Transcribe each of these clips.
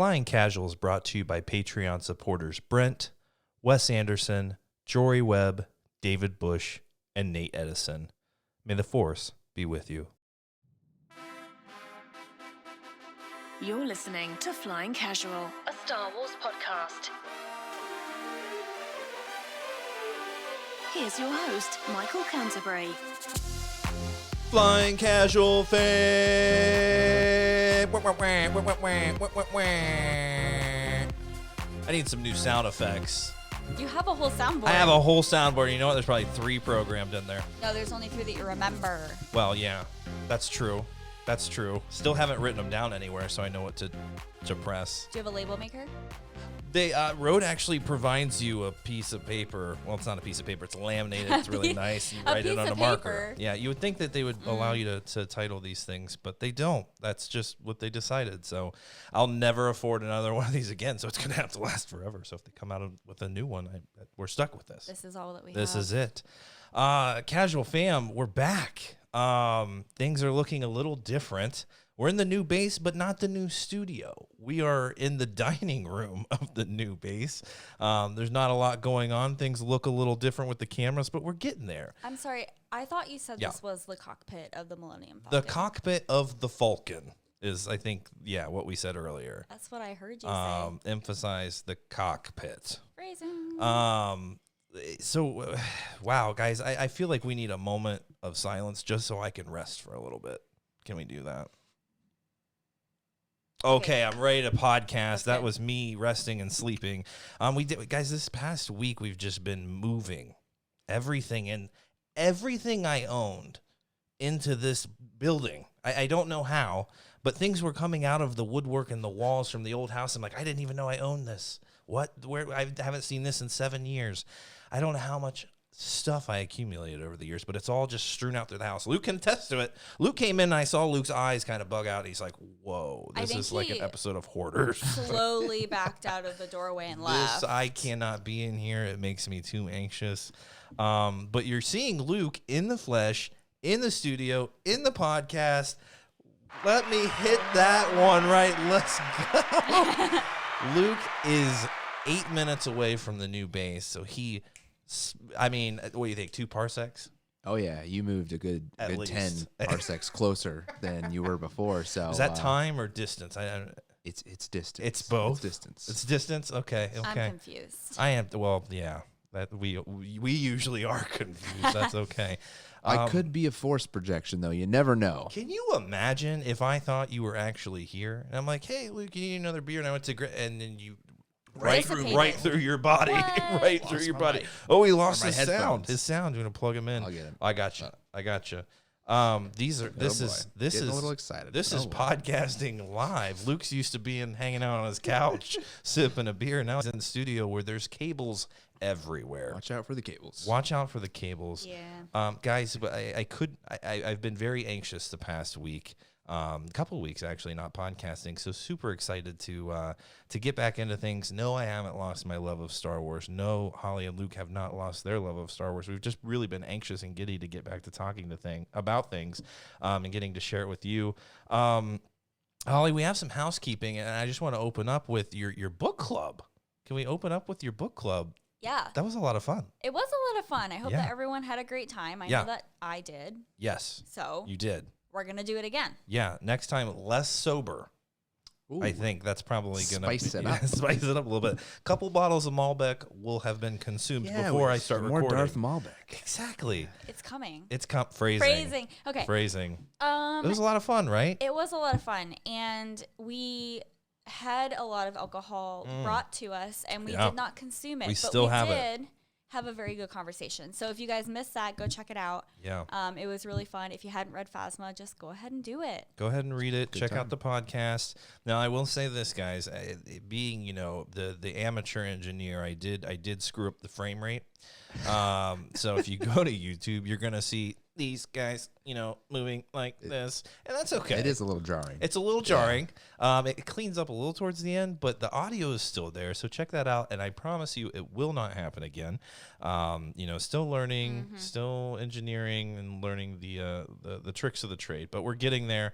Flying Casual is brought to you by Patreon supporters Brent, Wes Anderson, Jory Webb, David Bush, and Nate Edison. May the Force be with you. You're listening to Flying Casual, a Star Wars podcast. Here's your host, Michael Canterbury. Flying Casual fan. I need some new sound effects. You have a whole soundboard. I have a whole soundboard. You know what? There's probably 3 programmed in there. No, there's only 3 that you remember. Well, yeah, that's true. That's true. Still haven't written them down anywhere, so I know what to press. Do you have a label maker? They Rode actually provides you a piece of paper. Well, it's not a piece of paper. It's laminated. It's really nice. You write it on a marker. Yeah, you would think that they would allow you to title these things, but they don't. That's just what they decided. So I'll never afford another one of these again. So it's going to have to last forever. So if they come out with a new one, we're stuck with this. This is all that we have. This is it. Casual fam, we're back. Things are looking a little different. We're in the new base, but not the new studio. We are in the dining room of the new base. There's not a lot going on. Things look a little different with the cameras, but we're getting there. I'm sorry. I thought you said this was the cockpit of the Millennium Falcon. The cockpit of the Falcon is, I think, what we said earlier. That's what I heard you say. Emphasize the cockpit. Phrasing. So, wow, guys, I feel like we need a moment of silence just so I can rest for a little bit. Can we do that? Okay, I'm ready to podcast. That was me resting and sleeping. We did, guys. This past week, we've just been moving everything I owned into this building. I don't know how, but things were coming out of the woodwork and the walls from the old house. I'm like, I didn't even know I owned this. What? Where? I haven't seen this in 7 years. I don't know how much stuff I accumulated over the years, but it's all just strewn out through the house. Luke can attest to it. Luke came in and I saw Luke's eyes kind of bug out. He's like, whoa, this is like an episode of Hoarders. Slowly backed out of the doorway and left. I cannot be in here. It makes me too anxious. But you're seeing Luke in the flesh, in the studio, in the podcast. Let me hit that one right. Let's go. Luke is 8 minutes away from the new base, so what do you think, 2 parsecs? Oh, yeah. You moved a good 10 parsecs closer than you were before. So is that time or distance? It's distance. It's both? It's distance. It's distance? Okay. I'm confused. I am. Well, yeah. That we usually are confused. That's okay. I could be a force projection, though. You never know. Can you imagine if I thought you were actually here? And I'm like, hey, Luke, you need another beer? And I went to and then you... Right through your body. Right through your body. Oh, he lost his sound. His sound. You want to plug him in? I'll get him. I got you. This is a little excited. This is podcasting live. Luke's used to hanging out on his couch, sipping a beer. Now he's in the studio where there's cables everywhere. Watch out for the cables. Yeah. Guys, but I've been very anxious the past week. Couple of weeks actually, not podcasting, so super excited to get back into things. No, I haven't lost my love of Star Wars. No, Holly and Luke have not lost their love of Star Wars. We've just really been anxious and giddy to get back to talking about things, and getting to share it with you. Holly, we have some housekeeping, and I just want to open up with your book club. Can we open up with your book club? Yeah. That was a lot of fun. It was a lot of fun. I hope that everyone had a great time. I know that I did. Yes. So you did. We're going to do it again. Yeah, next time, less sober. Ooh. I think that's probably going to spice it up. Spice it up a little bit. A couple bottles of Malbec will have been consumed before I start recording. More Darth Malbec. Exactly. It's coming. It's phrasing. Okay. Phrasing. It was a lot of fun, right? It was a lot of fun, and we had a lot of alcohol brought to us, and we did not consume it. We still have it. Did have a very good conversation. So if you guys missed that, go check it out. Yeah. It was really fun. If you hadn't read Phasma, just go ahead and do it. Go ahead and read it. Check out the podcast. Now, I will say this, guys. Being, the amateur engineer, I did screw up the frame rate. So if you go to YouTube, you're going to see these guys, moving like this, and that's okay. It is a little jarring. It's a little jarring. It cleans up a little towards the end, but the audio is still there. So check that out, and I promise you, it will not happen again. Still learning, still engineering, and learning the tricks of the trade, but we're getting there.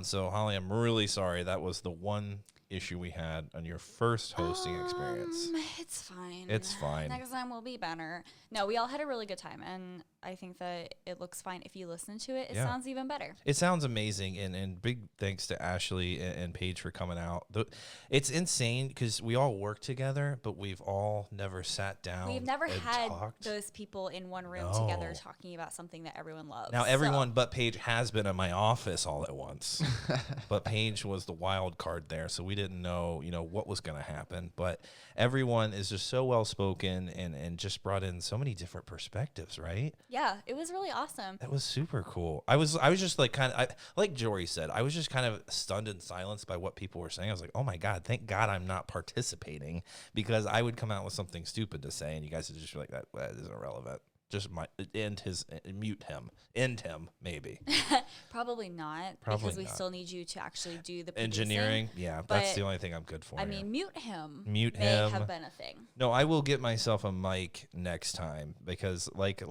So Holly, I'm really sorry. That was the one issue we had on your first hosting experience? It's fine. It's fine. Next time will be better. No, we all had a really good time, and I think that it looks fine. If you listen to it, it sounds even better. It sounds amazing, and big thanks to Ashley and Paige for coming out. It's insane because we all work together, but we've all never sat down. We've never had talked. those people in one room together talking about something that everyone loves. Now, everyone but Paige has been in my office all at once, but Paige was the wild card there, so we didn't know, what was going to happen. But everyone is just so well spoken and just brought in so many different perspectives, right? Yeah, it was really awesome. That was super cool. I was just like like Jory said, I was just kind of stunned in silence by what people were saying. I was like, oh my God, thank God I'm not participating, because I would come out with something stupid to say and you guys would just be like, that isn't relevant. Just mute him. End him, maybe. Probably not, because we still need you to actually do the engineering. Yeah, that's the only thing I'm good for. I mean, mute him. Mute may him. have been a thing. No, I will get myself a mic next time, because like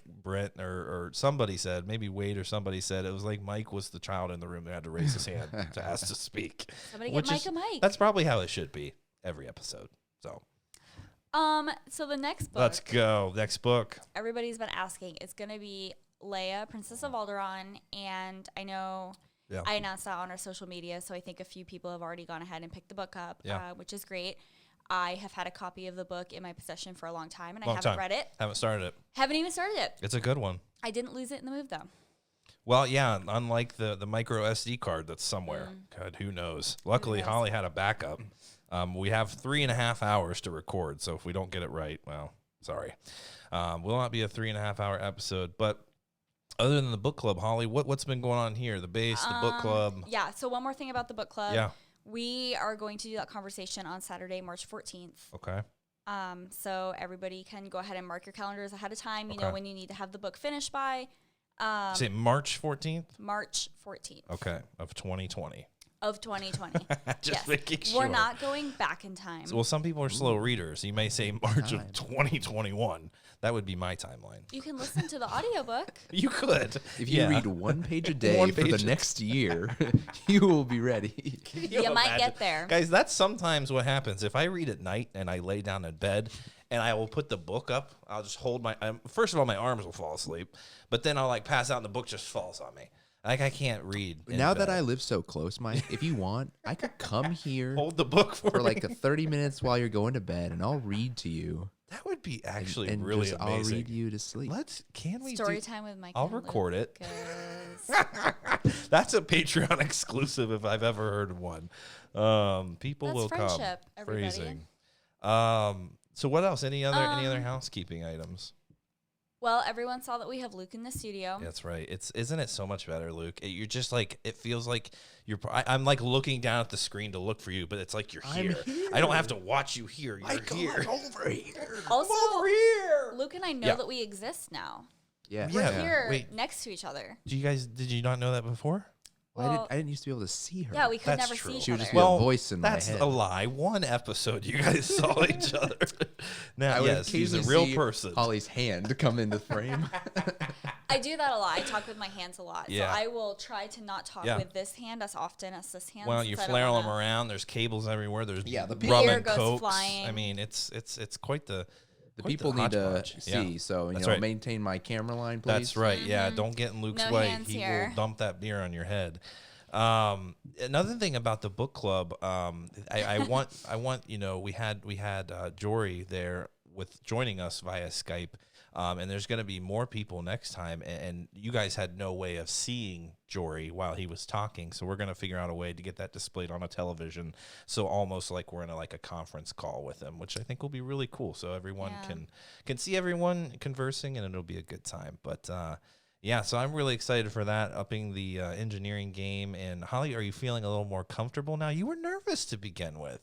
Brent or somebody said, maybe Wade or somebody said, it was like Mike was the child in the room that had to raise his hand to ask to speak. Somebody get Mike a mic. That's probably how it should be every episode. So the next book. Let's go. Next book. Everybody's been asking. It's going to be Leia, Princess of Alderaan, and I know I announced that on our social media, so I think a few people have already gone ahead and picked the book up, which is great. I have had a copy of the book in my possession for a long time, and I haven't read it. Haven't started it. Haven't even started it. It's a good one. I didn't lose it in the move, though. Well, yeah, unlike the micro SD card that's somewhere. God, who knows? Luckily, Holly had a backup. We have 3.5 hours to record, so if we don't get it right, well, sorry. Will not be a 3.5 hour episode, but other than the book club, Holly, what's been going on here? The base, the book club? Yeah, so one more thing about the book club. Yeah. We are going to do that conversation on Saturday, March 14th. Okay. So everybody can go ahead and mark your calendars ahead of time. You know when you need to have the book finished by. Say March 14th? March 14th. Okay, of 2020. Of 2020. Just making sure. We're not going back in time. Well, some people are slow readers. You may say March of 2021. That would be my timeline. You can listen to the audiobook. You could. If you read one page a day for the next year, you will be ready. You might get there. Guys, that's sometimes what happens. If I read at night and I lay down in bed and I will put the book up, I'll just hold first of all, my arms will fall asleep, but then I'll pass out and the book just falls on me. I can't read. Now that I live so close, Mike, if you want, I could come here, hold the book for me. 30 minutes while you're going to bed, and I'll read to you. That would be actually really amazing. I'll read you to sleep. Can we story time with Mike? I'll record it. That's a Patreon exclusive if I've ever heard of one. People will come. Everybody. Phrasing. So what else? Any other housekeeping items? Well, everyone saw that we have Luke in the studio. That's right. Isn't it so much better, Luke? You're just it feels like I'm looking down at the screen to look for you, but it's like you're here. I don't have to watch you here. You're here. Over here. Also, over here. Luke and I know that we exist now. Yeah. We're here next to each other. Did you not know that before? Well, I didn't used to be able to see her. Yeah, we could never see each other. She would just be a voice in my head. That's a lie. One episode you guys saw each other. Now, yes, he's a real person. Holly's hand come into frame. I do that a lot. I talk with my hands a lot. Yeah. So I will try to not talk with this hand as often as this hand. Well, you flail them around. There's cables everywhere. There's the rum beer and goes cokes. flying. I mean, it's quite the... The people need to see, so maintain my camera line, please. That's right. Yeah, don't get in Luke's way. He will dump that beer on your head. Another thing about the book club, I want we had Jory there joining us via Skype, and there's going to be more people next time, and you guys had no way of seeing Jory while he was talking, so we're going to figure out a way to get that displayed on a television, so almost like we're in a conference call with him, which I think will be really cool, so everyone can see everyone conversing, and it'll be a good time. But yeah, so I'm really excited for that, upping the engineering game. And Holly, are you feeling a little more comfortable now? You were nervous to begin with.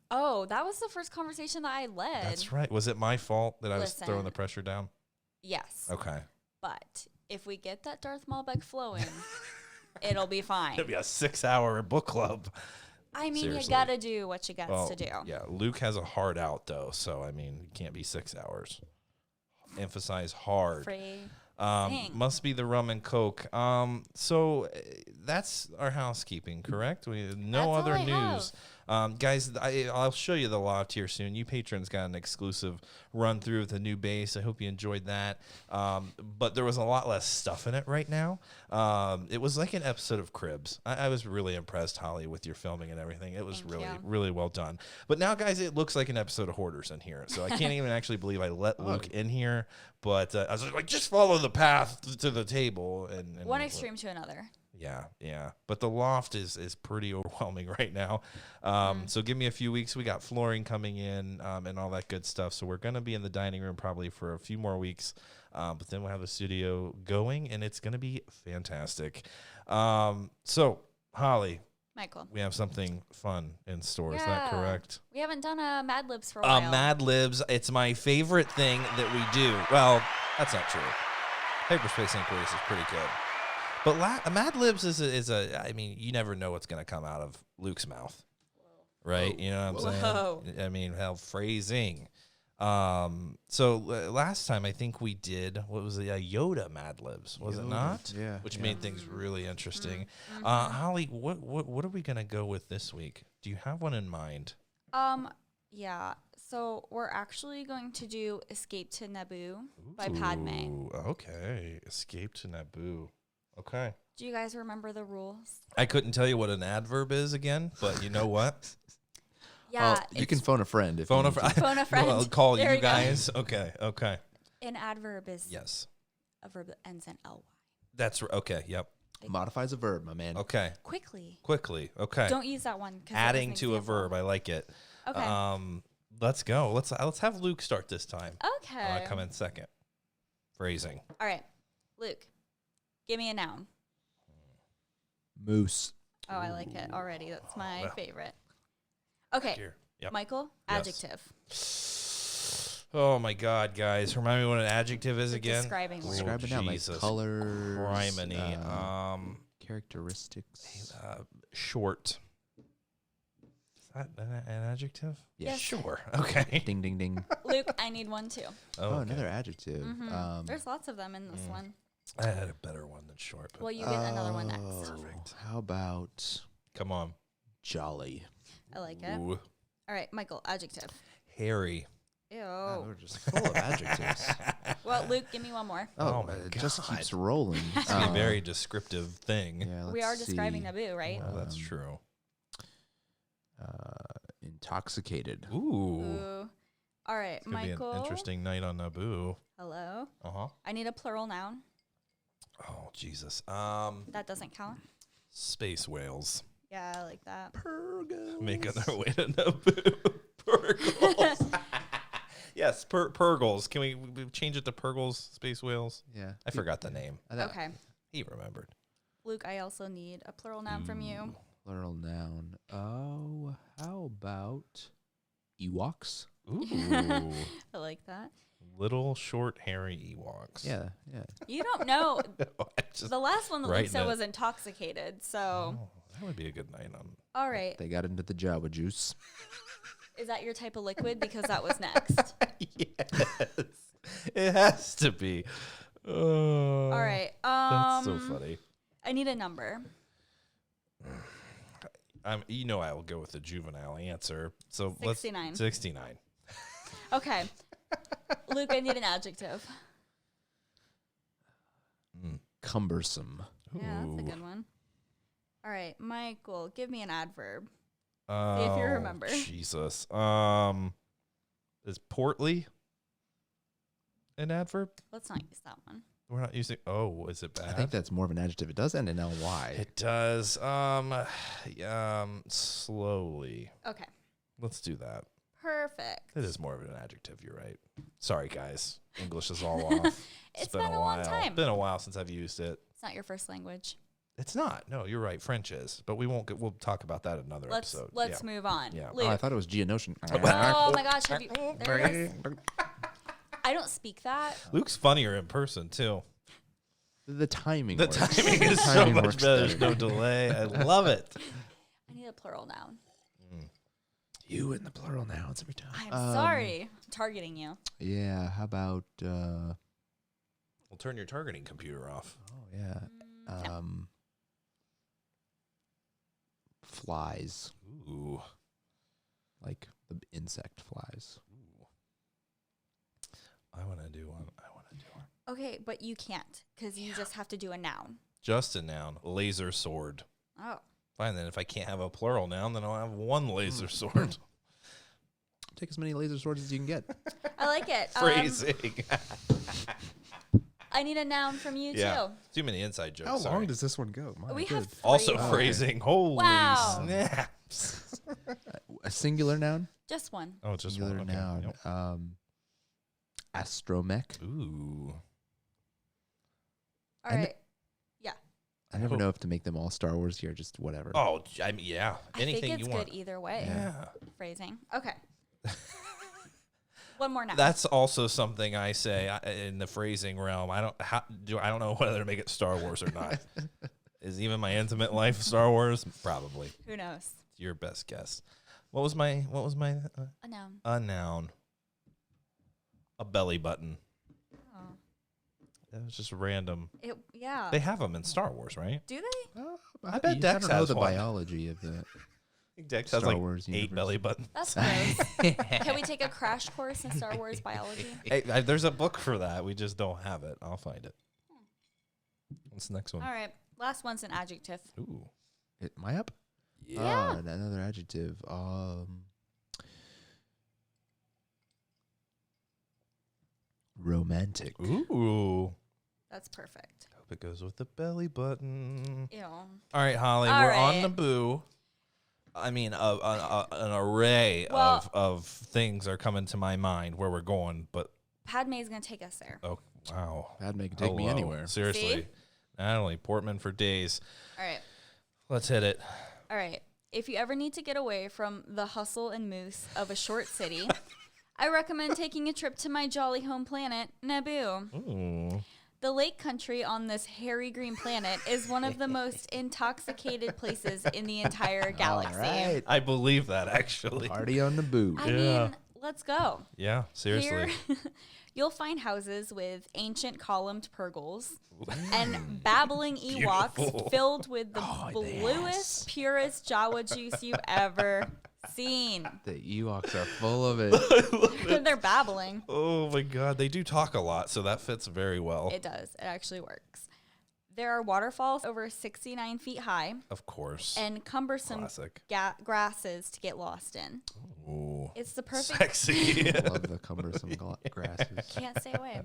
Oh, that was the first conversation that I led. That's right. Was it my fault that I was throwing the pressure down? Yes. Okay. But if we get that Darth Malbec flowing, it'll be fine. It'll be a 6-hour book club. I mean, Seriously. You got to do what you got to do. Yeah, Luke has a hard out, though. So, I mean, it can't be 6 hours. Emphasize hard. Free. Must be the rum and coke. So that's our housekeeping, correct? No other news. Guys, I'll show you the loft here soon. You patrons got an exclusive run through of the new base. I hope you enjoyed that. But there was a lot less stuff in it right now. It was like an episode of Cribs. I was really impressed, Holly, with your filming and everything. It was really well done. But now, guys, it looks like an episode of Hoarders in here. So I can't even actually believe I let Luke in here. But I was like, just follow the path to the table. And one extreme to another. Yeah. But the loft is pretty overwhelming right now. So give me a few weeks. We got flooring coming in and all that good stuff. So we're going to be in the dining room probably for a few more weeks. But then we'll have the studio going, and it's going to be fantastic. So, Holly. Michael. We have something fun in store. Is that correct? We haven't done a Mad Libs for a while. Mad Libs. It's my favorite thing that we do. Well, that's not true. Hyperspace Inquiries is pretty good. But Mad Libs is I mean, you never know what's going to come out of Luke's mouth. Right? Whoa. You know what I'm saying? I mean, phrasing. So last time I think we did, what was it? Yoda Mad Libs, was it not? Yeah. Which made things really interesting. Holly, what are we going to go with this week? Do you have one in mind? Yeah. So we're actually going to do Escape to Naboo by Padme. Okay. Escape to Naboo. Okay. Do you guys remember the rules? I couldn't tell you what an adverb is again, but you know what? Yeah. You can phone a friend. Phone a friend. I'll call there you guys. Go. Okay. An adverb is a verb that ends in ly. That's okay. Yep. Modifies a verb, my man. Okay. Quickly. Okay. Don't use that one. Adding to a verb. I like it. Okay. Let's go. Let's have Luke start this time. Okay. I want to come in second. Phrasing. All right. Luke, give me a noun. Moose. Oh, I like it already. That's my favorite. Okay. Yep. Michael, adjective. Oh my God, guys! Remind me what an adjective is again. Describing. Describing now, like colors, criminy, characteristics. Short. Is that an adjective? Yeah. Yes. Sure. Okay. Ding, ding, ding. Luke, I need one too. Oh, another adjective. Mm-hmm. There's lots of them in this one. I had a better one than short. Well, you get another one next. Perfect. How about Come on. jolly? I like it. Ooh. All right, Michael, adjective. Hairy. Ew. We're just full of adjectives. Well, Luke, give me one more. Oh my it God. just keeps rolling. It's a very descriptive thing. Yeah, we are describing Naboo, right? Well, that's true. Intoxicated. Ooh. All right, It's gonna Michael. be an interesting night on Naboo. Hello. Uh-huh. I need a plural noun. Oh, Jesus. That doesn't count. Space whales. Yeah, I like that. Purgles. Making their way to Naboo. Purgles. Yes, Purgles. Can we change it to Purgles, space whales? Yeah. I forgot the name. Okay. He remembered. Luke, I also need a plural noun from you. Plural noun. Oh, how about Ewoks? Ooh. I like that. Little short hairy Ewoks. Yeah. You don't know. The last one that Luke writing said it. was intoxicated. So, That would be a good night on. all right. They got into the Java juice. Is that your type of liquid? Because that was next. Yes. It has to be. All right. That's so funny. I need a number. You know I will go with the juvenile answer. So 69. Let's 69. Okay. Luke, I need an adjective. Cumbersome. Yeah, that's a good one. All right, Michael, give me an adverb. See if you remember. Jesus. Is portly an adverb? Let's not use that one. We're not using. Oh, is it bad? I think that's more of an adjective. It does end in ly. It does. Slowly. Okay. Let's do that. Perfect. It is more of an adjective. You're right. Sorry, guys. English is all off. It's been a long time. It's been a while since I've used it. It's not your first language. It's not. No, you're right. French is, but we won't. We'll talk about that in another episode. Let's move on. Yeah. Luke. Oh, I thought it was Geonosian. Oh my gosh! Have you? There it is. I don't speak that. Luke's funnier in person too. The timing. The works. timing is so Timing much works better. There's no delay. I love it. I need a plural noun. You and the plural nouns every time. I'm sorry. I'm targeting you. Yeah. How about? We'll turn your targeting computer off. Oh yeah. Flies. Ooh. like the insect flies. I want to do one. Okay, but you can't because you just have to do a noun. Just a noun. Laser sword. Oh. Fine, then if I can't have a plural noun, then I'll have one laser sword. Take as many laser swords as you can get. I like it. Phrasing. I need a noun from you, Yeah. too. Too many inside jokes. How sorry. long does this one go? We have three. Also Oh, phrasing. Holy Wow. snaps. A singular noun? Just one. Oh, just Singular one. Okay. noun. Yep. Astromech. Ooh. All And- right. Yeah. I never know if to make them all Star Wars or just whatever. Oh, I mean, yeah. Anything I think it's you want. good either way. Yeah. Phrasing. Okay. One more noun. That's also something I say in the phrasing realm. I don't know whether to make it Star Wars or not. Is even my intimate life Star Wars? Probably. Who knows? It's your best guess. What was my A noun. a noun? A belly button. Oh. That was just random. Yeah. They have them in Star Wars, right? Do they? I bet Dex I don't know has the one. biology of the. I think Dex Star has like Wars 8 universe. belly buttons. That's gross. Can we take a crash course in Star Wars biology? Hey, there's a book for that. We just don't have it. I'll find it. What's the next one? All right. Last one's an adjective. Ooh. Am I up? Yeah. Oh, another adjective. Romantic. Ooh. That's perfect. Hope it goes with the belly button. Ew. All right, Holly, All we're right. on Naboo. I mean, an array Well- of things are coming to my mind where we're going, but Padme's going to take us there. oh, wow. Padme can take me Hello. anywhere. Seriously. See? Natalie Portman for days. All right. Let's hit it. All right. If you ever need to get away from the hustle and moose of a short city, I recommend taking a trip to my jolly home planet, Naboo. Ooh. The lake country on this hairy green planet is one of the most intoxicated places in the entire galaxy. All right. I believe that, actually. Party on the boot. I Yeah. mean, let's go. Yeah, seriously. Here, you'll find houses with ancient columned pergolas and babbling Ewoks Beautiful. filled with the Oh, bluest, yes. purest Jawa juice you've ever seen. The Ewoks are full of it. They're babbling. Oh, my God. They do talk a lot, so that fits very well. It does. It actually works. There are waterfalls over 69 feet high Of course. and cumbersome Classic. grasses to get lost in. Ooh. It's the perfect. Sexy. Love the cumbersome grasses. Can't stay away.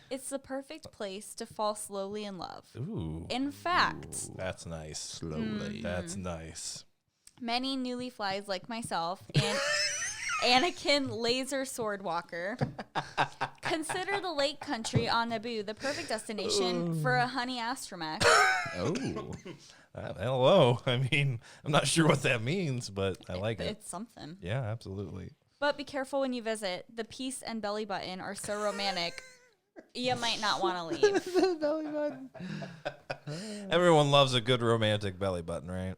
It's the perfect place to fall slowly in love. Ooh. In fact, That's nice. Slowly. That's nice. many newly flies like myself and Anakin Laser Sword Walker consider the lake country on Naboo the perfect destination for a honey astromech. Oh. Hello. I mean, I'm not sure what that means, but I like it. It's something. Yeah, absolutely. But be careful when you visit. The peace and belly button are so romantic, you might not want to leave. Belly button. Everyone loves a good romantic belly button, right?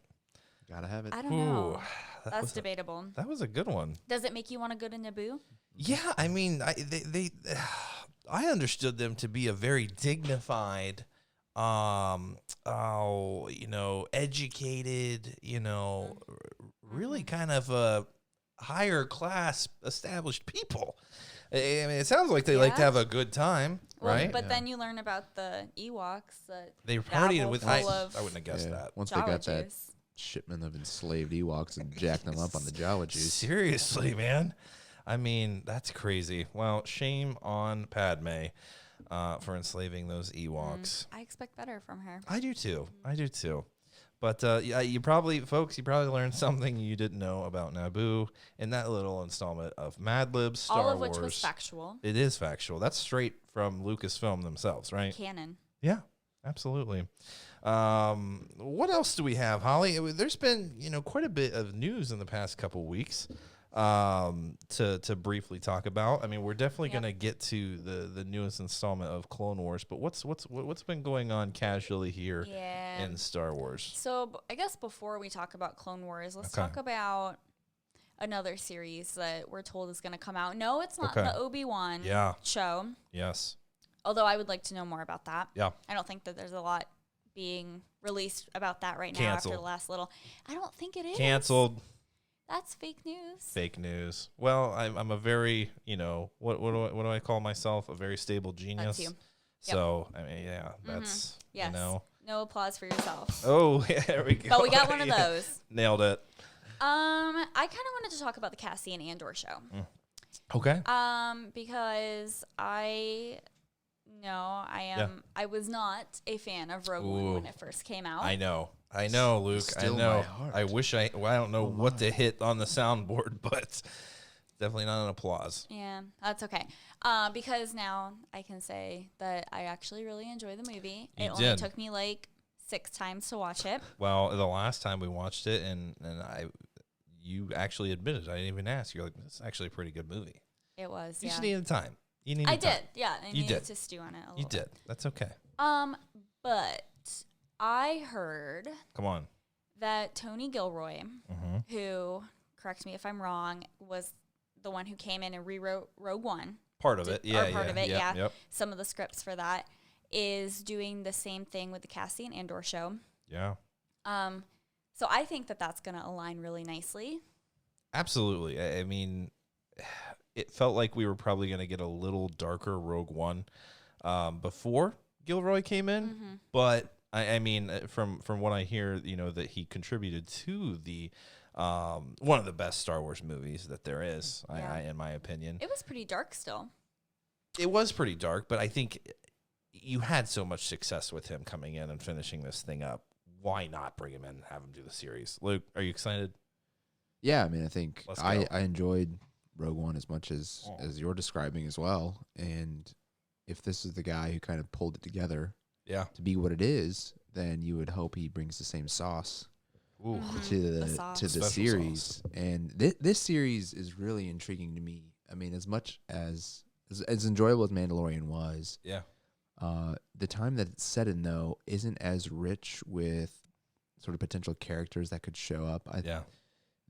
Gotta have it. I don't know. that That's was debatable. That was a good one. Does it make you want to go to Naboo? Yeah, I mean, I understood them to be a very dignified, educated, really kind of a higher class, established people. I mean, it sounds like they like to Yeah. have a good time, Well, right? But then you learn about the Ewoks that They partied babble with full of I wouldn't have guessed Yeah. that. Once they Jawa got that juice. shipment of enslaved Ewoks and jacked them up on the Jawa juice. Seriously, man. I mean, that's crazy. Well, shame on Padme for enslaving those Ewoks. I expect better from her. I do too. But yeah, you probably learned something you didn't know about Naboo in that little installment of Mad Libs Star All of Wars. which was factual. It is factual. That's straight from Lucasfilm themselves, right? Canon. Yeah, absolutely. What else do we have, Holly? There's been quite a bit of news in the past couple weeks to briefly talk about. I mean, we're definitely going to get to the newest installment of Clone Wars, but what's been going on casually here Yeah. in Star Wars? So I guess before we talk about Clone Wars, let's Okay. talk about another series that we're told is going to come out. No, it's not Okay. the Obi-Wan Yeah. show. Yes. Although I would like to know more about that. Yeah. I don't think that there's a lot being released about that right now Canceled. after the last little. I don't think it is. Canceled. That's fake news. Fake news. Well, I'm a very, what do I call myself? A very stable genius. That's you. Yep. So, I mean, yeah, that's, yes. No applause for yourself. Oh, yeah, there we go. But we got one of those. Nailed it. I kind of wanted to talk about the Cassian Andor show. Okay. Because I was not a fan of Rogue One when it first came out. I know, Luke. Still I know. my heart. I wish I don't know what to hit on the soundboard, but definitely not an applause. Yeah, that's okay. Because now I can say that I actually really enjoy the movie. It only took me like 6 times to watch it. Well, the last time we watched it, and you actually admitted, I didn't even ask. You're like, it's actually a pretty good movie. It was, You just needed time. I did, yeah. I needed to stew on it a little bit. You did. That's okay. But I heard... Come on. That Tony Gilroy, who, correct me if I'm wrong, was the one who came in and rewrote Rogue One. Part of it, yeah. Part of it, yeah. Yep. Some of the scripts for that is doing the same thing with the Cassian Andor show. Yeah. So I think that that's going to align really nicely. Absolutely. I mean, it felt like we were probably going to get a little darker Rogue One before Gilroy came in, but I mean, from what I hear, that he contributed to the one of the best Star Wars movies that there is, in my opinion. It was pretty dark still. It was pretty dark, but I think you had so much success with him coming in and finishing this thing up. Why not bring him in and have him do the series? Luke, are you excited? Yeah, I mean, I think I enjoyed Rogue One as much as you're describing as well. And if this is the guy who kind of pulled it together to be what it is, then you would hope he brings the same sauce to the series. Sauce. And this series is really intriguing to me. I mean, as much as enjoyable as Mandalorian was, the time that it's set in, though, isn't as rich with sort of potential characters that could show up.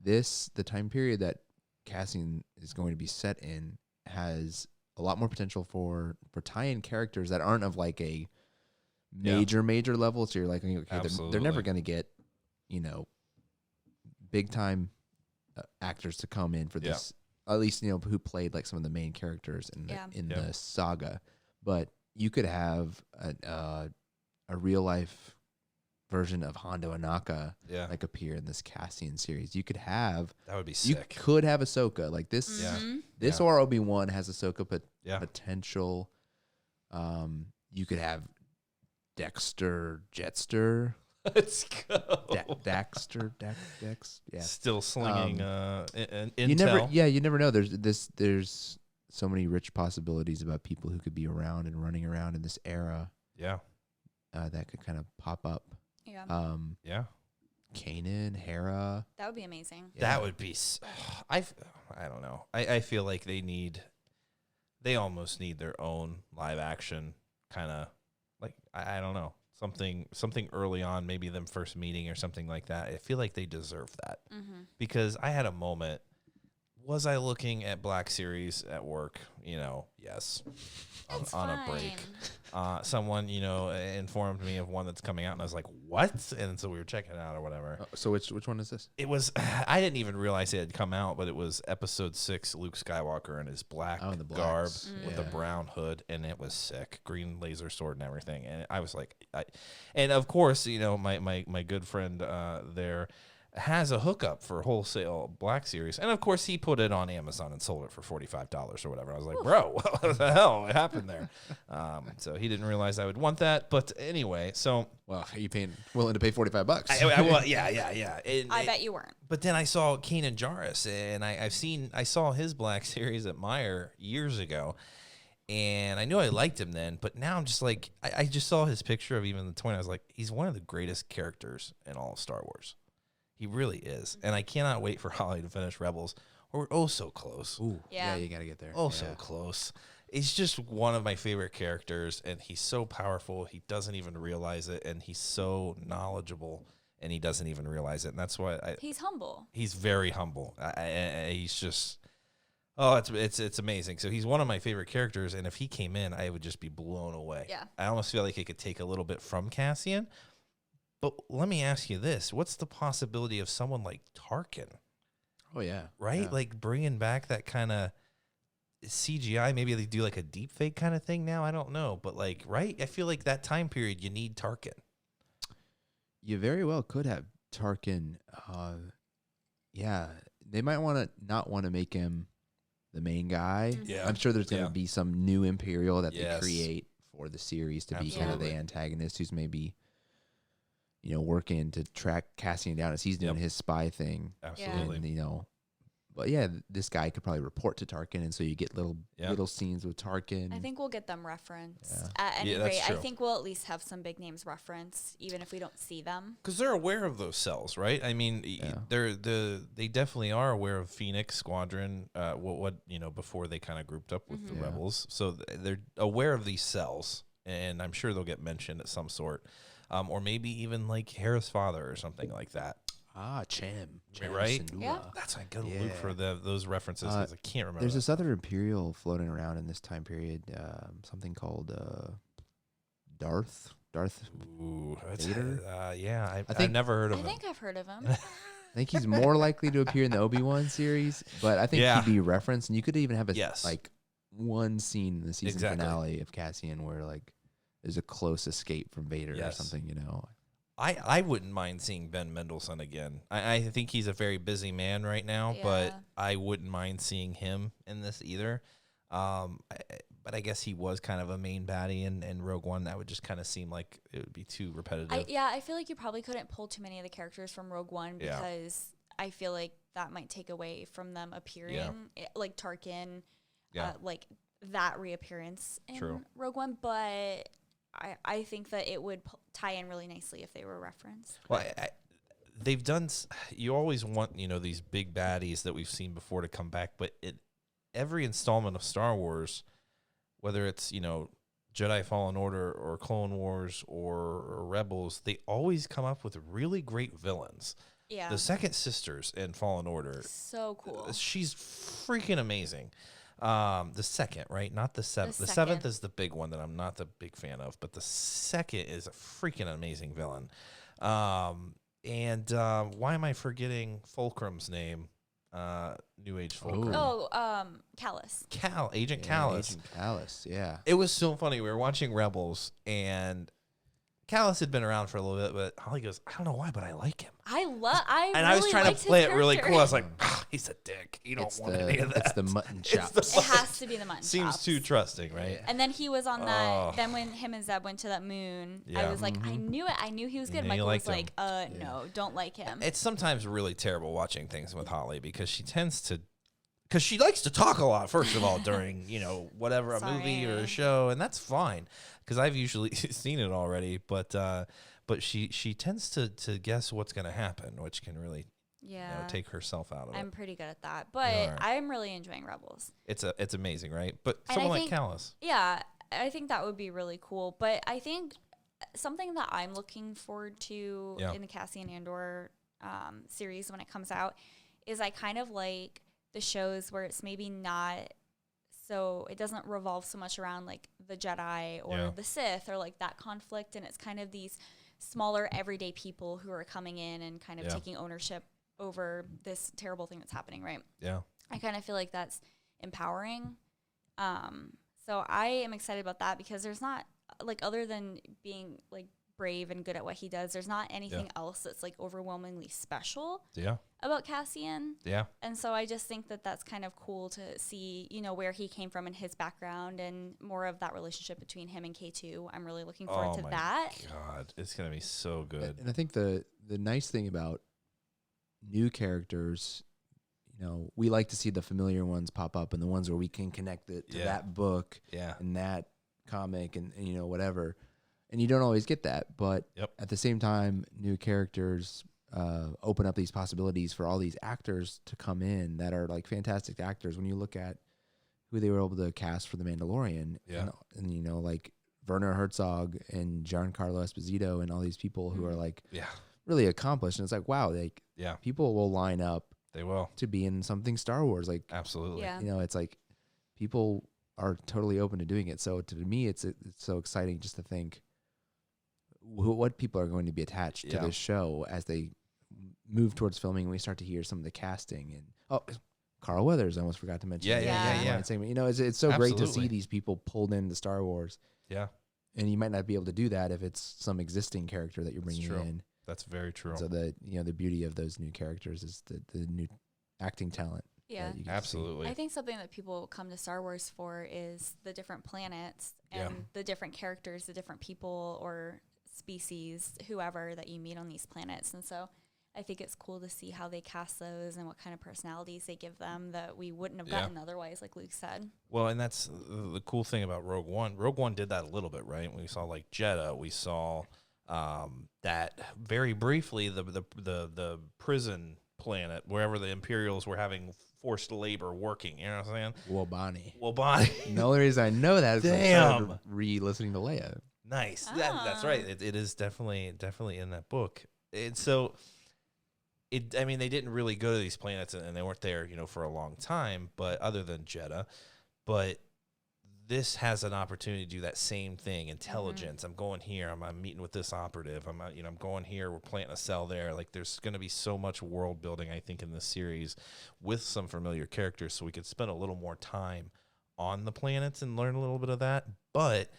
The time period that Cassian is going to be set in has a lot more potential for tie-in characters that aren't of like a major level. So you're like, okay, they're never going to get, big time actors to come in for this. At least who played like some of the main characters in the saga. But you could have a real life version of Hondo Anaka like appear in this Cassian series. You could have that would be sick. You could have Ahsoka like this. This or Obi-Wan has Ahsoka potential. You could have Dexter Jetster. Let's go. Dexter. Still slinging intel. You never know. There's so many rich possibilities about people who could be around and running around in this era. Yeah. That could kind of pop up. Yeah. Kanan, Hera. That would be amazing. Yeah. That would be. I don't know. I feel like they almost need their own live action kind of like I don't know. Something early on, maybe them first meeting or something like that. I feel like they deserve that because I had a moment. Was I looking at Black Series at work? Yes, on a break. Someone informed me of one that's coming out, and I was like, "What?" And so we were checking it out or whatever. So which one is this? It was. I didn't even realize it had come out, but it was Episode 6, Luke Skywalker in his black garb with a brown hood, and it was sick, green laser sword and everything. And I was like, and of course, my good friend there has a hookup for wholesale Black Series, and of course he put it on Amazon and sold it for $45 or whatever. I was like, bro, what the hell happened there? So he didn't realize I would want that, but anyway, so well, are you willing to pay $45? Well, yeah. I bet you weren't. But then I saw Kanan Jarrus, and I saw his Black Series at Meijer years ago. And I knew I liked him then, but now I'm just like, I just saw his picture of even the 20. I was like, he's one of the greatest characters in all of Star Wars. He really is. And I cannot wait for Holly to finish Rebels. We're so close. Ooh, yeah, you got to get there. So close. He's just one of my favorite characters, and he's so powerful. He doesn't even realize it, and he's so knowledgeable, and he doesn't even realize it. And that's why he's humble. He's very humble. He's just it's amazing. So he's one of my favorite characters, and if he came in, I would just be blown away. Yeah. I almost feel like it could take a little bit from Cassian. But let me ask you this. What's the possibility of someone like Tarkin Oh yeah, right. Yeah. Like bringing back that kind of CGI. Maybe they do like a deep fake kind of thing now. I don't know, but like, right? I feel like that time period, you need Tarkin. You very well could have Tarkin. Yeah, they might not want to make him the main guy. Yeah. I'm sure there's going to be some new Imperial that Yes. they create for the series to be kind of Absolutely. the antagonist who's maybe, working to track Cassian down as he's doing his spy thing. Absolutely. And, but yeah, this guy could probably report to Tarkin, and so you get little scenes with Tarkin. I think we'll get them referenced. Yeah. At any Yeah, that's rate, true. I think we'll at least have some big names referenced, even if we don't see them. Because they're aware of those cells, right? I mean, they definitely are aware of Phoenix Squadron. Before they kind of grouped up with the rebels, so they're aware of these cells, and I'm sure they'll get mentioned at some sort, or maybe even like Hera's father or something like that. Cham, right? Syndulla. Yeah. That's I gotta look for those references because I can't remember. There's this other Imperial floating around in this time period, something called Darth Ooh, Vader. I've never heard of I him. think I've heard of him. I think he's more likely to appear in the Obi-Wan series, but I think he'd be referenced, and you could even have like one scene in the season finale of Cassian where like there's a close escape from Vader or something, I wouldn't mind seeing Ben Mendelsohn again. I think he's a very busy man right now, but I wouldn't mind seeing him in this either. But I guess he was kind of a main baddie in Rogue One. That would just kind of seem like it would be too repetitive. I feel like you probably couldn't pull too many of the characters from Rogue One because I feel like that might take away from them appearing, like Tarkin, like that reappearance in Rogue One. But I think that it would tie in really nicely if they were referenced. Well, they've done. You always want these big baddies that we've seen before to come back, but every installment of Star Wars, whether it's Jedi Fallen Order or Clone Wars or Rebels, they always come up with really great villains. Yeah, the second sisters in Fallen Order, so cool. She's freaking amazing. The second, right? Not the seventh. The seventh is the big one that I'm not the big fan of, but the second is a freaking amazing villain. And why am I forgetting Fulcrum's name? New Age Fulcrum. Callus. Agent Callus. Agent Callus, yeah. It was so funny. We were watching Rebels, and Callus had been around for a little bit, but Holly goes, I don't know why, but I like him. I was trying to play it really cool. I was like, he's a dick. You don't want any of that. It's the mutton chops. It has to be the mutton Seems chops. too trusting, right? And then he was on that. Then when him and Zeb went to that moon, I was like, I knew it. I knew he was good. Michael was like, no, don't like him. It's sometimes really terrible watching things with Holly because she tends to, because she likes to talk a lot, first of all, during, whatever, a movie or a show. And that's fine because I've usually seen it already. But she tends to guess what's going to happen, which can really take herself out of it. I'm pretty good at that. But I'm really enjoying Rebels. It's amazing, right? But someone like Callus. Yeah, I think that would be really cool. But I think something that I'm looking forward to in the Cassian Andor series when it comes out is I kind of like the shows where it's maybe not so it doesn't revolve so much around like the Jedi or the Sith or like that conflict, and it's kind of these smaller everyday people who are coming in and kind of taking ownership over this terrible thing that's happening, right? Yeah. I kind of feel like that's empowering. So I am excited about that because there's not like, other than being like brave and good at what he does, there's not anything else that's like overwhelmingly special about Cassian. Yeah. And so I just think that that's kind of cool to see, where he came from and his background and more of that relationship between him and K2. I'm really looking forward to that. God, it's going to be so good. And I think the nice thing about new characters, we like to see the familiar ones pop up and the ones where we can connect it to that book and that comic and whatever. And you don't always get that, but at the same time, new characters open up these possibilities for all these actors to come in that are like fantastic actors. When you look at who they were able to cast for The Mandalorian, and like Werner Herzog and Giancarlo Esposito and all these people who are like really accomplished, and it's like, wow, like people will line up. They will to be in something Star Wars, like absolutely. It's like people are totally open to doing it. So to me, it's so exciting just to think what people are going to be attached to this show as they move towards filming, we start to hear some of the casting and Carl Weathers. I almost forgot to mention. Yeah. Segment. You know, it's so great to see these people pulled into Star Wars. Yeah. And you might not be able to do that if it's some existing character that you're bringing in. That's very true. So the beauty of those new characters is the new acting talent. Yeah, absolutely. I think something that people come to Star Wars for is the different planets and the different characters, the different people or species, whoever that you meet on these planets. And so I think it's cool to see how they cast those and what kind of personalities they give them that we wouldn't have gotten otherwise, like Luke said. Well, and that's the cool thing about Rogue One. Rogue One did that a little bit, right? We saw like Jeddah. We saw that very briefly, the prison planet, wherever the Imperials were having forced labor working. You know what I'm saying? Wobani. The only reason I know that is I started re-listening to Leia. Nice. That's right. It is definitely in that book. And so, they didn't really go to these planets, and they weren't there, for a long time. But other than Jeddah, but this has an opportunity to do that same thing. Intelligence. I'm going here. I'm meeting with this operative. I'm going here. We're planting a cell there. Like, there's going to be so much world building, I think, in this series with some familiar characters, so we could spend a little more time on the planets and learn a little bit of that. But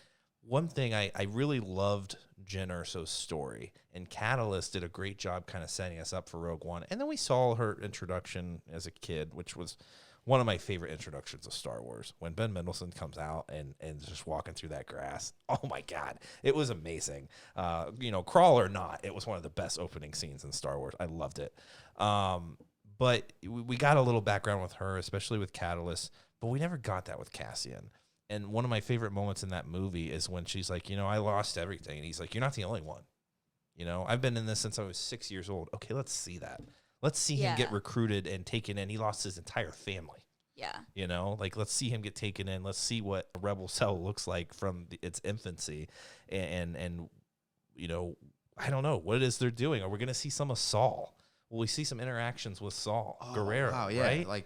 one thing I really loved Jyn Erso's story, and Catalyst did a great job kind of setting us up for Rogue One. And then we saw her introduction as a kid, which was one of my favorite introductions of Star Wars, when Ben Mendelsohn comes out and just walking through that grass. Oh my God, it was amazing. Crawl or not, it was one of the best opening scenes in Star Wars. I loved it. But we got a little background with her, especially with Catalyst, but we never got that with Cassian. And one of my favorite moments in that movie is when she's like, I lost everything. And he's like, you're not the only one. I've been in this since I was 6 years old. Okay, let's see that. Let's see him get recruited and taken in. He lost his entire family. Yeah. Let's see him get taken in. Let's see what a rebel cell looks like from its infancy. And I don't know what it is they're doing. Are we going to see some of Saul? Will we see some interactions with Saul Guerrero? Wow, yeah. Right?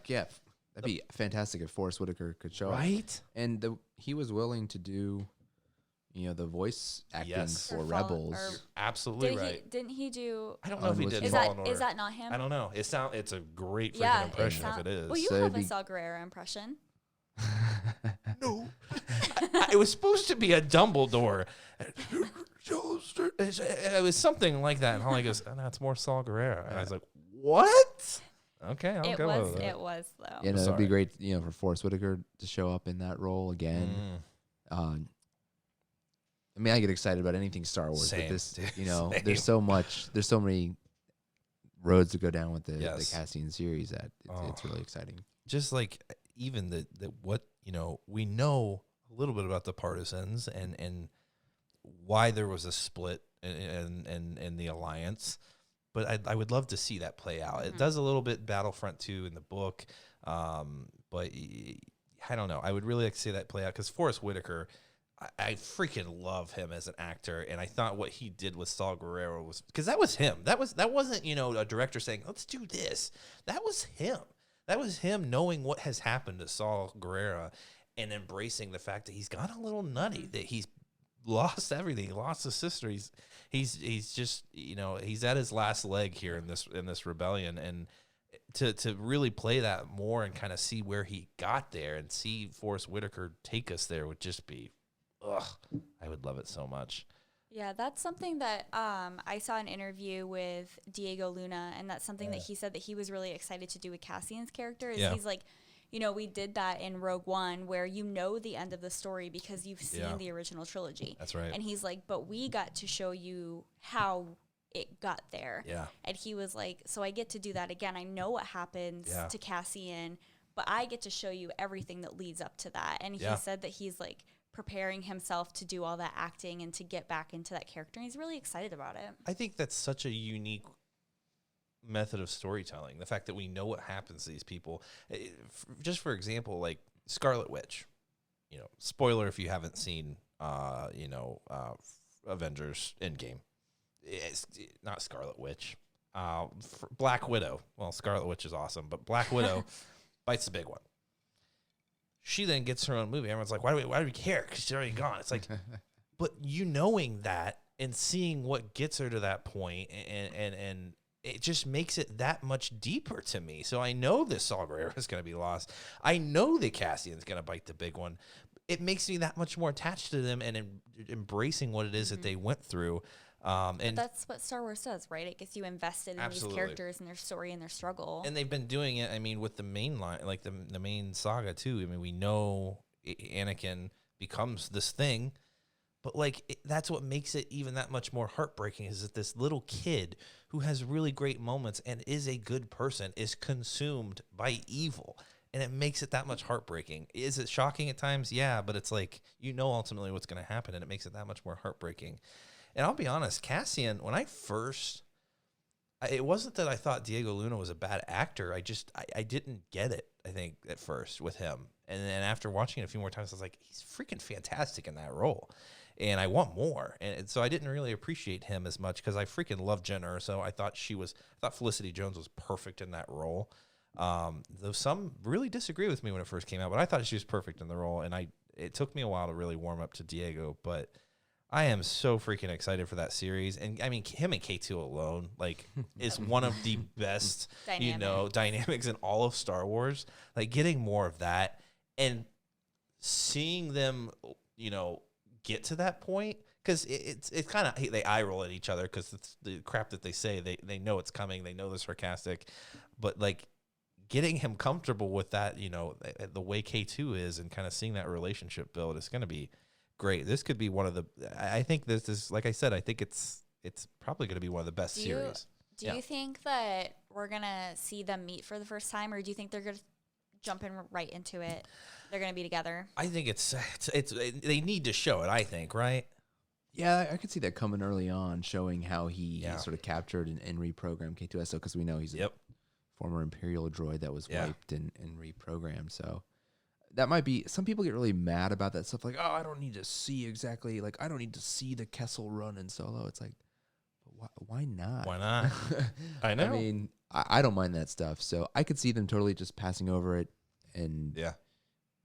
That'd be fantastic if Forrest Whitaker could show up. Right? And he was willing to do, the voice acting for Rebels. You're absolutely right. Didn't he do? I don't know if he did. Is that not him? I don't know. It's a great freaking impression if it is. Well, you have a Saw Gerrera impression. No. It was supposed to be a Dumbledore. It was something like that. And Holly goes, it's more Saw Gerrera. And I was like, what? Okay, I'll go with it. It was, though. Yeah, it'd be great, for Forrest Whitaker to show up in that role again. I get excited about anything Star Wars, but this, there's so many roads to go down with the Cassian series that it's really exciting. Just like even what we know a little bit about the partisans and why there was a split in the alliance, but I would love to see that play out. Mm-hmm. It does a little bit Battlefront 2 in the book, but I don't know. I would really like to see that play out because Forrest Whitaker, I freaking love him as an actor, and I thought what he did with Saw Gerrera was because that was him. That wasn't a director saying let's do this. That was him. That was him knowing what has happened to Saw Gerrera and embracing the fact that he's gone a little nutty, that he's lost everything. He lost his sister. He's just he's at his last leg here in this rebellion, and to really play that more and kind of see where he got there and see Forrest Whitaker take us there would just be. I would love it so much. Yeah, that's something that I saw an interview with Diego Luna, and that's something that he said that he was really excited to do with Cassian's character. He's like, we did that in Rogue One where the end of the story because you've seen the original trilogy. That's right. And he's like, but we got to show you how it got there. Yeah. And he was like, so I get to do that again. I know what happens to Cassian, but I get to show you everything that leads up to that. And he said that he's like, preparing himself to do all that acting and to get back into that character. And he's really excited about it. I think that's such a unique method of storytelling. The fact that we know what happens to these people. Just for example, like Scarlet Witch, spoiler if you haven't seen, Avengers Endgame. It's not Scarlet Witch. Black Widow. Well, Scarlet Witch is awesome, but Black Widow bites the big one. She then gets her own movie. Everyone's like, why do we care? Because she's already gone. It's like, but knowing that and seeing what gets her to that point and it just makes it that much deeper to me. So I know this Saw Gerrera is going to be lost. I know that Cassian's going to bite the big one. It makes me that much more attached to them and embracing what it is that they went through. And that's what Star Wars does, right? It gets you invested in these characters and their story and their struggle. And they've been doing it, I mean, with the main line, like the main saga, too. I mean, we know Anakin becomes this thing, but, like, that's what makes it even that much more heartbreaking is that this little kid who has really great moments and is a good person is consumed by evil. And it makes it that much heartbreaking. Is it shocking at times? Yeah, but it's like, you know ultimately what's going to happen, and it makes it that much more heartbreaking. And I'll be honest, Cassian, when I first, it wasn't that I thought Diego Luna was a bad actor. I didn't get it, I think, at first with him. And then after watching it a few more times, I was like, he's freaking fantastic in that role. And I want more. And so I didn't really appreciate him as much because I freaking love Jen Erso. I thought Felicity Jones was perfect in that role. Though some really disagree with me when it first came out, but I thought she was perfect in the role. And it took me a while to really warm up to Diego, but I am so freaking excited for that series. And I mean, him and K2 alone, like, is one of the best, dynamics in all of Star Wars. Like, getting more of that and seeing them, get to that point. Because it's kind of, they eye roll at each other because it's the crap that they say. They know it's coming. They know they're sarcastic. But, like, getting him comfortable with that, the way K2 is and kind of seeing that relationship build, it's going to be great. This could be one of the. I think this is, like I said, I think it's probably going to be one of the best series. Do you think that we're gonna see them meet for the first time, or do you think they're gonna jump in right into it? They're gonna be together. I think it's they need to show it. I think, right? Yeah, I could see that coming early on, showing how he sort of captured and reprogrammed K2SO, because we know he's a former Imperial droid that was wiped and reprogrammed. So that might be, some people get really mad about that stuff. Like, oh, I don't need to see exactly, like, I don't need to see the Kessel run in Solo. It's like, why not? Why not? I know. I mean, I don't mind that stuff. So I could see them totally just passing over it. And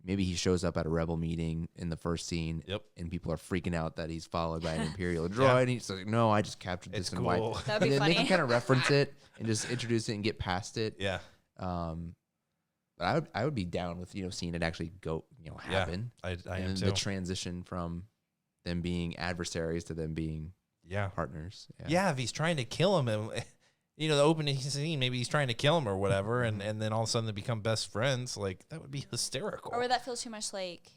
maybe he shows up at a Rebel meeting in the first scene. And people are freaking out that he's followed by an Imperial droid. And he's like, no, I just captured this and wiped. That'd be funny. They can kind of reference it and just introduce it and get past it. But I would be down with, seeing it actually go, happen. I am too. The transition from them being adversaries to them being partners. If he's trying to kill him, and the opening scene, maybe he's trying to kill him or whatever, and then all of a sudden they become best friends. Like, that would be hysterical. Or would that feel too much like,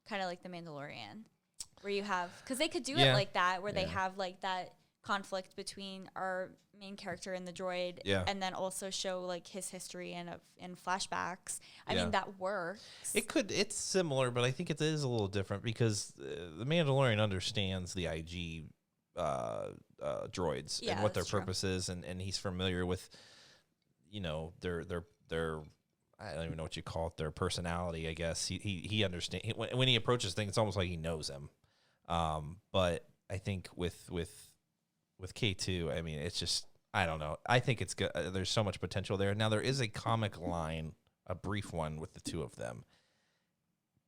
kind of like The Mandalorian, where you have, because they could do it like that, where they have like that conflict between our main character and the droid, and then also show like his history and in flashbacks. I mean, that works. It's similar, but I think it is a little different because the Mandalorian understands the IG droids and what their purpose is, and he's familiar with their I don't even know what you call it, their personality, I guess. He understands when he approaches things. It's almost like he knows them. But I think with K2, I mean, it's just, I don't know. I think it's good. There's so much potential there. Now, there is a comic line, a brief one with the two of them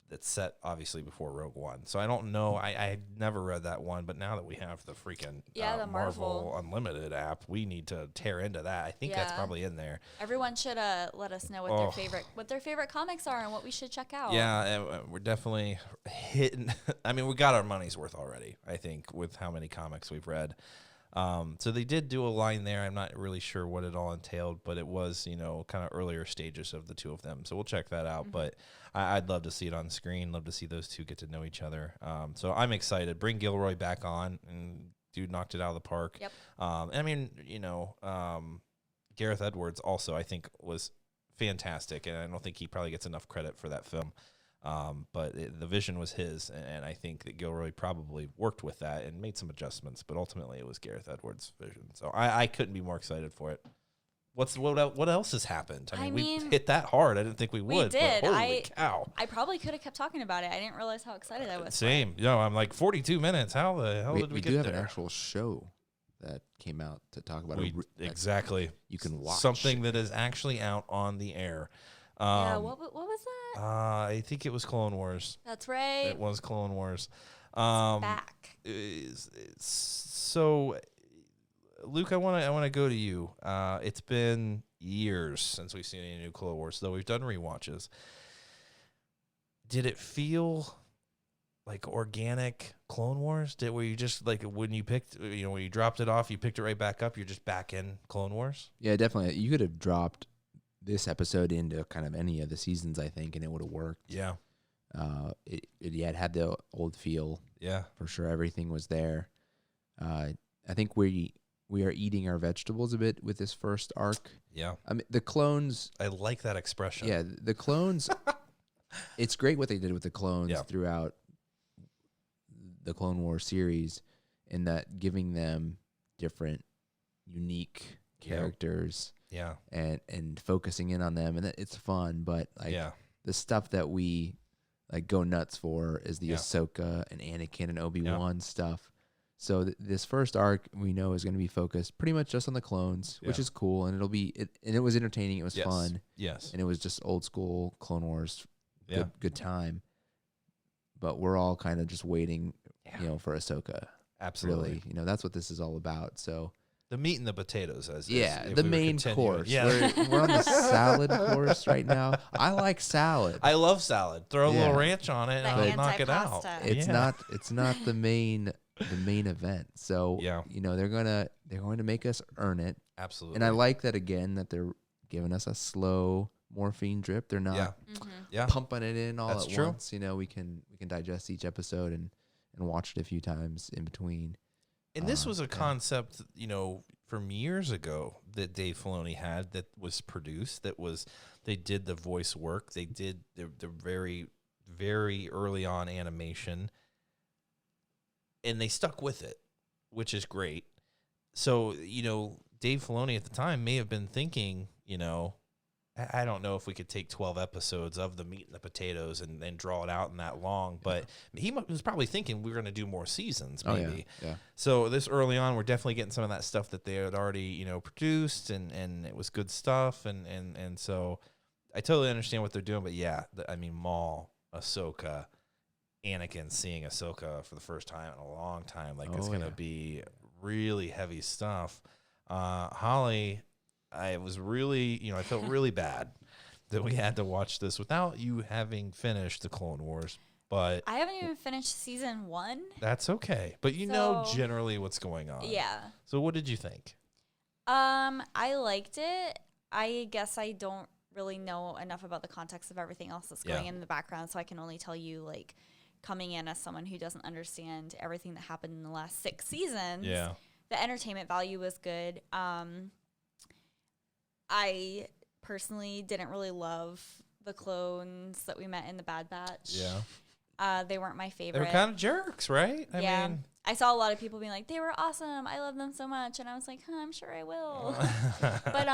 that's set obviously before Rogue One. So I don't know. I never read that one, but now that we have the freaking the Marvel Unlimited app, we need to tear into that. I think that's probably in there. Everyone should let us know what their favorite comics are and what we should check out. Yeah, we're definitely hitting. I mean, we got our money's worth already, I think, with how many comics we've read. So they did do a line there. I'm not really sure what it all entailed, but it was, kind of earlier stages of the two of them. So we'll check that out. But I'd love to see it on screen. Love to see those two get to know each other. So I'm excited. Bring Gilroy back on, and dude knocked it out of the park. Yep. I mean, Gareth Edwards also, I think, was fantastic, and I don't think he probably gets enough credit for that film. But the vision was his, and I think that Gilroy probably worked with that and made some adjustments, but ultimately it was Gareth Edwards' vision. So I couldn't be more excited for it. What else has happened? I mean, we hit that hard. I didn't think we would. We did. But holy cow. I probably could have kept talking about it. I didn't realize how excited I was. Same. I'm like 42 minutes. How the hell did we get there? We do have an actual show that came out to talk about it. Exactly. You can watch. Something that is actually out on the air. What was that? I think it was Clone Wars. That's right. It was Clone Wars. Back. So Luke, I want to go to you. It's been years since we've seen any new Clone Wars, though we've done rewatches. Did it feel like organic Clone Wars? Were you just like when you picked, when you dropped it off, you picked it right back up? You're just back in Clone Wars? Yeah, definitely. You could have dropped this episode into kind of any of the seasons, I think, and it would have worked. Yeah. It had the old feel. Yeah, for sure. Everything was there. I think we are eating our vegetables a bit with this first arc. Yeah. I mean, the clones. I like that expression. Yeah, the clones. It's great what they did with the clones throughout the Clone Wars series, in that giving them different, unique characters. Yeah. And focusing in on them, and it's fun. But the stuff that we go nuts for is the Ahsoka and Anakin and Obi-Wan stuff. So this first arc we know is going to be focused pretty much just on the clones, which is cool, and it was entertaining. It was fun. Yes. And it was just old school Clone Wars. Good time. But we're all kind of just waiting, for Ahsoka. Absolutely. Really, that's what this is all about. So the meat and the potatoes, the main course. Yeah, we're on the salad course right now. I like salad. I love salad. Throw a little ranch on it, and I'll knock it out. It's not the main event. So they're going to make us earn it. Absolutely. And I like that again, that they're giving us a slow morphine drip. They're not pumping it in all at once. We can digest each episode and watch it a few times in between. And this was a concept, from years ago that Dave Filoni had, that was produced, they did the voice work. They did the very, very early on animation, and they stuck with it, which is great. So, Dave Filoni at the time may have been thinking, I don't know if we could take 12 episodes of the meat and the potatoes and then draw it out in that long, but he was probably thinking we're going to do more seasons, maybe. Oh, yeah. So this early on, we're definitely getting some of that stuff that they had already, produced, and it was good stuff, and so I totally understand what they're doing. But Maul, Ahsoka, Anakin, seeing Ahsoka for the first time in a long time, it's going to be really heavy stuff. Holly, I was really, I felt really bad that we had to watch this without you having finished the Clone Wars. But I haven't even finished season 1. That's okay. But you know generally what's going on. Yeah. So what did you think? I liked it. I guess I don't really know enough about the context of everything else that's going in the background, so I can only tell you, coming in as someone who doesn't understand everything that happened in the last 6 seasons. Yeah. The entertainment value was good. I personally didn't really love the clones that we met in the Bad Batch. Yeah. They weren't my favorite. They were kind of jerks, right? I mean, I saw a lot of people being like, they were awesome. I love them so much. And I was like, I'm sure I will. But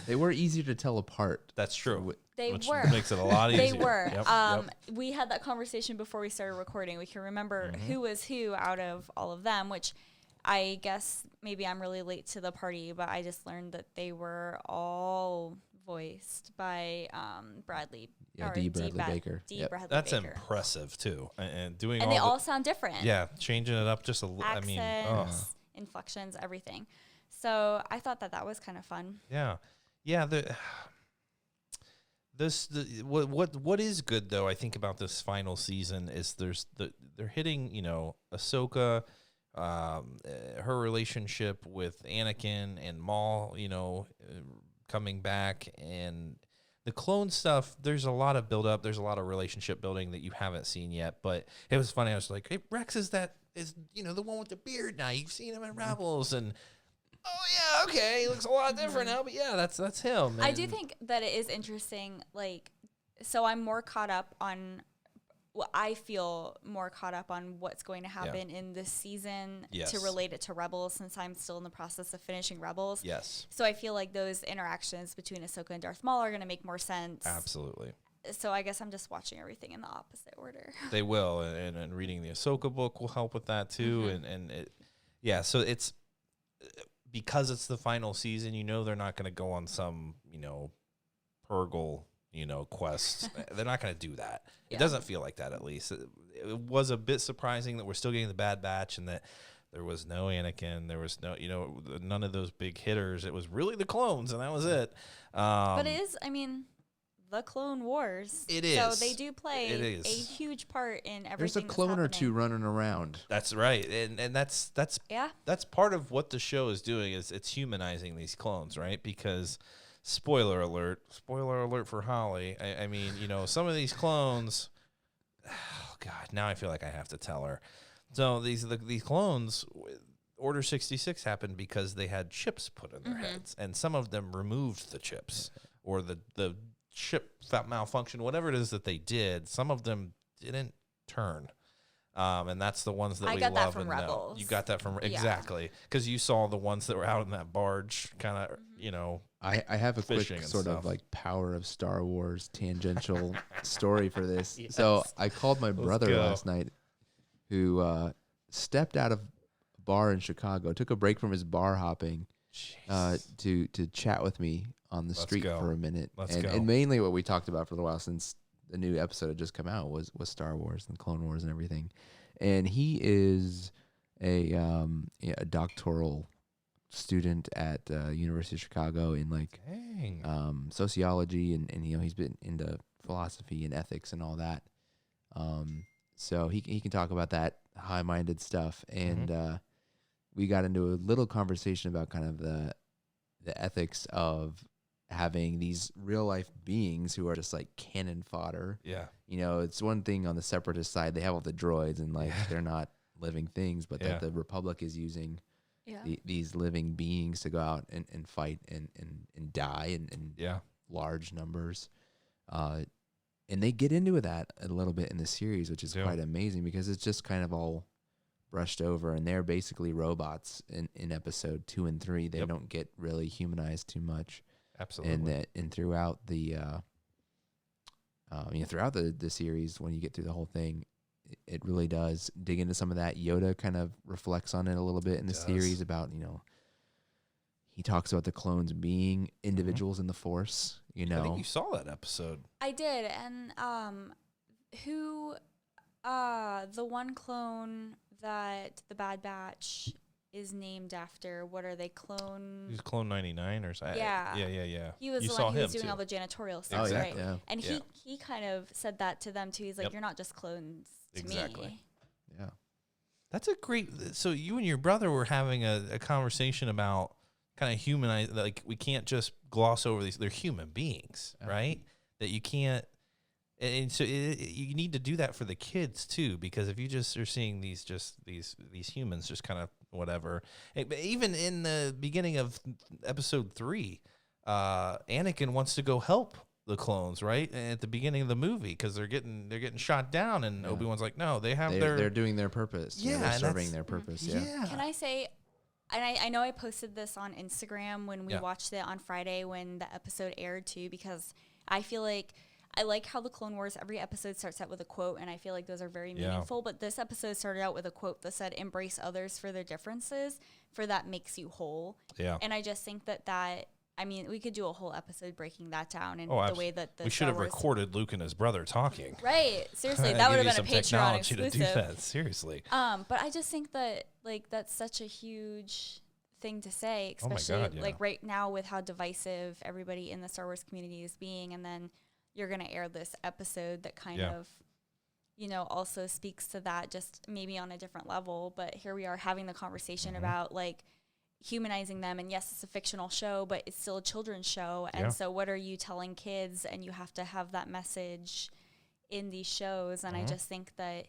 they were easier to tell apart. That's true. Which were. Makes it a lot easier. They were. Yep. We had that conversation before we started recording. We can remember who was who out of all of them, which I guess maybe I'm really late to the party, but I just learned that they were all voiced by Bradley. Yeah, D. Bradley Baker. Bradley That's Baker. Impressive too, and doing. And they all sound different. Yeah, changing it up just a little. Accents, inflections, everything. So I thought that was kind of fun. Yeah. What is good though, I think, about this final season is they're hitting Ahsoka. Her relationship with Anakin and Maul, coming back, and the clone stuff. There's a lot of build up. There's a lot of relationship building that you haven't seen yet. But it was funny. I was like, hey, Rex is the one with the beard now. You've seen him in Rebels, and okay, he looks a lot different now. But that's him. I do think that it is interesting. So I'm more caught up on. Well, I feel more caught up on what's going to happen in this season to relate it to Rebels, since I'm still in the process of finishing Rebels. Yes. So I feel like those interactions between Ahsoka and Darth Maul are going to make more sense. Absolutely. So I guess I'm just watching everything in the opposite order. They will, and reading the Ahsoka book will help with that too. Mm-hmm. So it's because it's the final season. They're not going to go on some Purgle quest. They're not going to do that. It doesn't feel like that, at least. It was a bit surprising that we're still getting the Bad Batch, and that There was no Anakin. There was no, none of those big hitters. It was really the clones, and that was it. But it is, the Clone Wars. It is. So they do play a huge part in everything. There's a clone or two running around. That's right, and that's part of what the show is doing. Is it's humanizing these clones, right? Because spoiler alert for Holly. I mean, some of these clones. Oh God, now I feel like I have to tell her. So these clones, Order 66 happened because they had chips put in their heads, and some of them removed the chips, or the chip malfunction, whatever it is that they did. Some of them didn't turn, and that's the ones that we love. I got that from Rebels. You got that from exactly, because you saw the ones that were out in that barge, kind of, I have a quick sort of like Power of Star Wars tangential story for this. Yes. So I called my brother last night, who stepped out of a bar in Chicago, took a break from his bar hopping to chat with me on the street for a minute. And mainly what we talked about for a while, since the new episode had just come out, was Star Wars and Clone Wars and everything. And he is a doctoral student at University of Chicago in sociology, and he's been into philosophy and ethics and all that. So he can talk about that high-minded stuff, and we got into a little conversation about kind of the ethics of having these real-life beings who are just like cannon fodder. Yeah, it's one thing on the Separatist side; they have all the droids, and they're not living things, but that the Republic is using these living beings to go out and fight and die in large numbers. And they get into that a little bit in the series, which is quite amazing, because it's just kind of all brushed over, and they're basically robots in episode 2 and 3. They don't get really humanized too much. Absolutely. And throughout the throughout the series, when you get through the whole thing, it really does dig into some of that. Yoda kind of reflects on it a little bit in the series about, he talks about the clones being individuals in the Force. I think you saw that episode. I did, and the one clone that the Bad Batch is named after, what are they, He's Clone 99 or something. Yeah. Yeah. He was the one who was doing all the janitorial stuff, right? Yeah. And he kind of said that to them too. He's like, you're not just clones to me. Yeah. That's a great, so you and your brother were having a conversation about kind of humanize, like we can't just gloss over these, they're human beings, right? That you can't, and so you need to do that for the kids too, because if you just are seeing these humans just kind of whatever. Even in the beginning of episode 3, Anakin wants to go help the clones, right? At the beginning of the movie, because they're getting shot down, and Obi-Wan's like, no, they're doing their purpose. Yeah, they're serving their purpose. Yeah. Can I say? And I know I posted this on Instagram when we watched it on Friday when the episode aired too, because I feel like I like how the Clone Wars, every episode starts out with a quote, and I feel like those are very meaningful. But this episode started out with a quote that said, "Embrace others for their differences, for that makes you whole." Yeah. And I just think that we could do a whole episode breaking that down, and the way that we should have recorded Luke and his brother talking. Right. Seriously, that would have been a Patreon exclusive. To do that. Seriously. But I just think that that's such a huge thing to say, especially right now with how divisive everybody in the Star Wars community is being, and then you're going to air this episode that kind of, also speaks to that, just maybe on a different level. But here we are having the conversation about humanizing them. And yes, it's a fictional show, but it's still a children's show. And so what are you telling kids? And you have to have that message in these shows. And I just think that,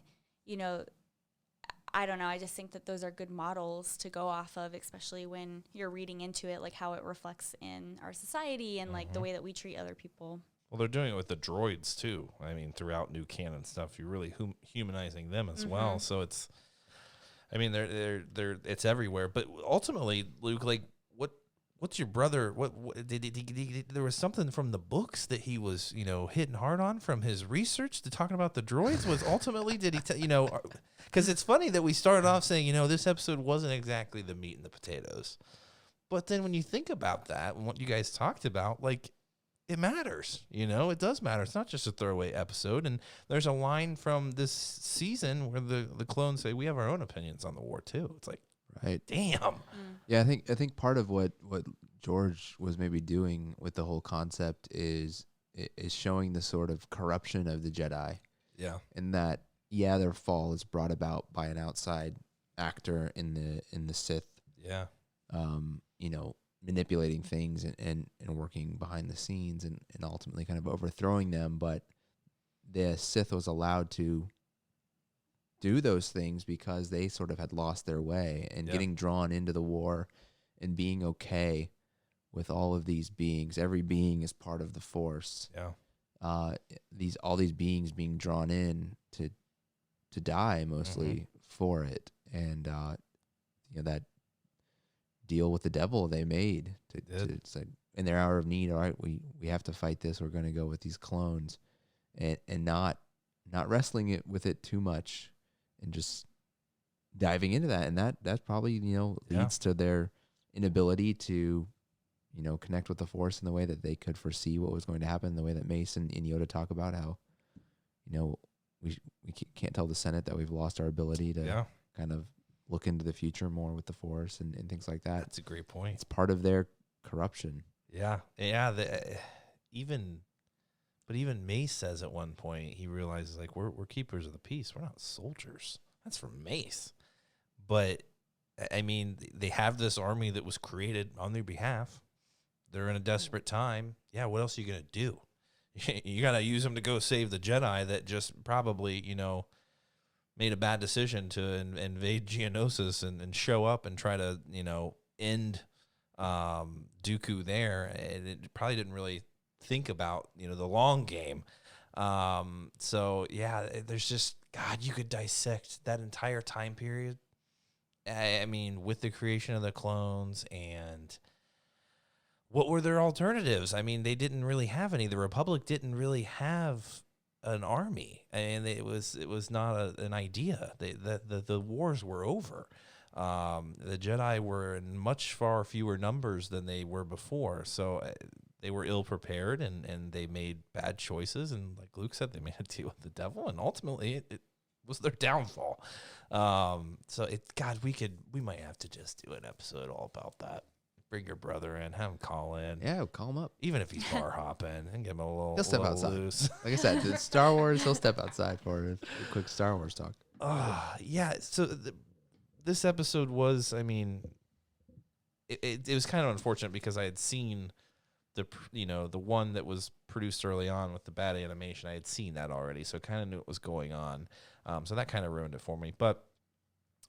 I don't know. I just think that those are good models to go off of, especially when you're reading into it, like how it reflects in our society and the way that we treat other people. Well, they're doing it with the droids too. I mean, throughout new canon stuff, you're really humanizing them as well. So it's, they're it's everywhere. But ultimately, Luke, what's your brother? What did he? There was something from the books that he was, hitting hard on from his research to talking about the droids. Was ultimately did he? Because it's funny that we started off saying, this episode wasn't exactly the meat and the potatoes, but then when you think about that and what you guys talked about, it matters, it does matter. It's not just a throwaway episode. And there's a line from this season where the clones say, we have our own opinions on the war too. It's like, Right. Damn. Yeah, I think part of what George was maybe doing with the whole concept is showing the sort of corruption of the Jedi. Yeah. And that their fall is brought about by an outside actor in the Sith. Yeah. Manipulating things and working behind the scenes and ultimately kind of overthrowing them, but the Sith was allowed to do those things because they sort of had lost their way and getting drawn into the war and being okay with all of these beings. Every being is part of the Force. Yeah. All these beings being drawn in to die mostly for it, and that deal with the devil they made to say in their hour of need, all right, we have to fight this. We're going to go with these clones, and not wrestling it with it too much, and just diving into that, and that probably leads to their inability to connect with the Force in the way that they could foresee what was going to happen. The way that Mace and Yoda talk about how we can't tell the Senate that we've lost our ability to kind of look into the future more with the Force and things like that. That's a great point. It's part of their corruption. Yeah. Even Mace says at one point, he realizes like we're keepers of the peace. We're not soldiers. That's from Mace. But I mean, they have this army that was created on their behalf. They're in a desperate time. Yeah. What else are you going to do? You got to use them to go save the Jedi that just probably, made a bad decision to invade Geonosis and show up and try to, end Dooku there. And it probably didn't really think about, the long game. So, yeah, there's just, God, you could dissect that entire time period. I mean, with the creation of the clones and what were their alternatives? I mean, they didn't really have any. The Republic didn't really have an army, and it was not an idea. The wars were over. The Jedi were in much far fewer numbers than they were before, so they were ill prepared, and they made bad choices. And like Luke said, they made a deal with the devil, and ultimately it was their downfall. So we might have to just do an episode all about that. Bring your brother in, have him call in. Yeah, call him up. Even if he's bar hopping, and give him a little. He'll step outside. Loose. Like I said, it's Star Wars. He'll step outside for a quick Star Wars talk. Yeah. So this episode was, I mean, it was kind of unfortunate because I had seen the one that was produced early on with the bad animation. I had seen that already, so I kind of knew what was going on. So that kind of ruined it for me, but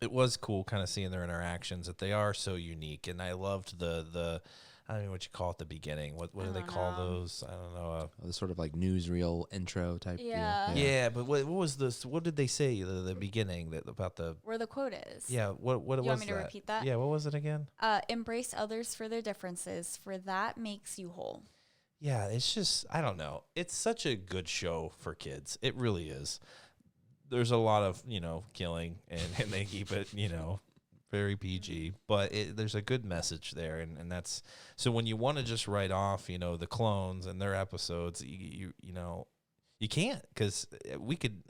it was cool kind of seeing their interactions, that they are so unique. And I loved the I don't know what you call it, the beginning. What do they call those? I don't know. The sort of like newsreel intro type deal. Yeah, but what was this? What did they say the beginning about the where the quote is? Yeah, what was that? You want me to repeat that? Yeah, what was it again? Embrace others for their differences, for that makes you whole. Yeah, it's just, I don't know. It's such a good show for kids. It really is. There's a lot of, killing, and they keep it, very PG, but there's a good message there. And that's, so when you want to just write off, the clones and their episodes, you can't, because we could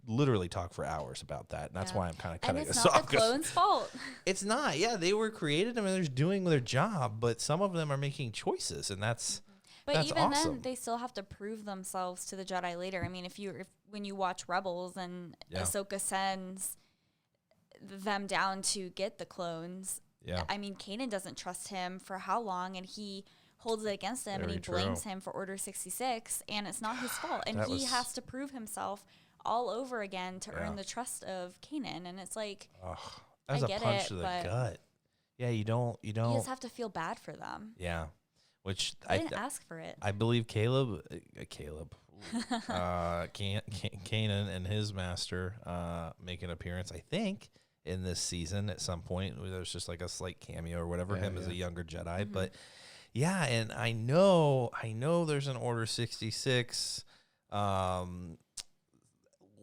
literally talk for hours about that. And that's why I'm kind of cutting this off. And it's not the clones' fault. It's not. Yeah, they were created. I mean, they're doing their job, but some of them are making choices, and that's But even awesome. then, they still have to prove themselves to the Jedi later. I mean, when you watch Rebels and Ahsoka sends them down to get the clones, I mean, Kanan doesn't trust him for how long, and he holds it against him, and he blames him for Order 66, and it's not his fault. And he has to prove himself all over again to earn the trust of Kanan. And it's like, that's a punch to the gut. Yeah, you don't. You just have to feel bad for them. Yeah. Which I didn't ask for it. I believe Kanan and his master make an appearance, I think, in this season at some point. There's just like a slight cameo or whatever, as a younger Jedi. Mm-hmm. But yeah, and I know there's an Order 66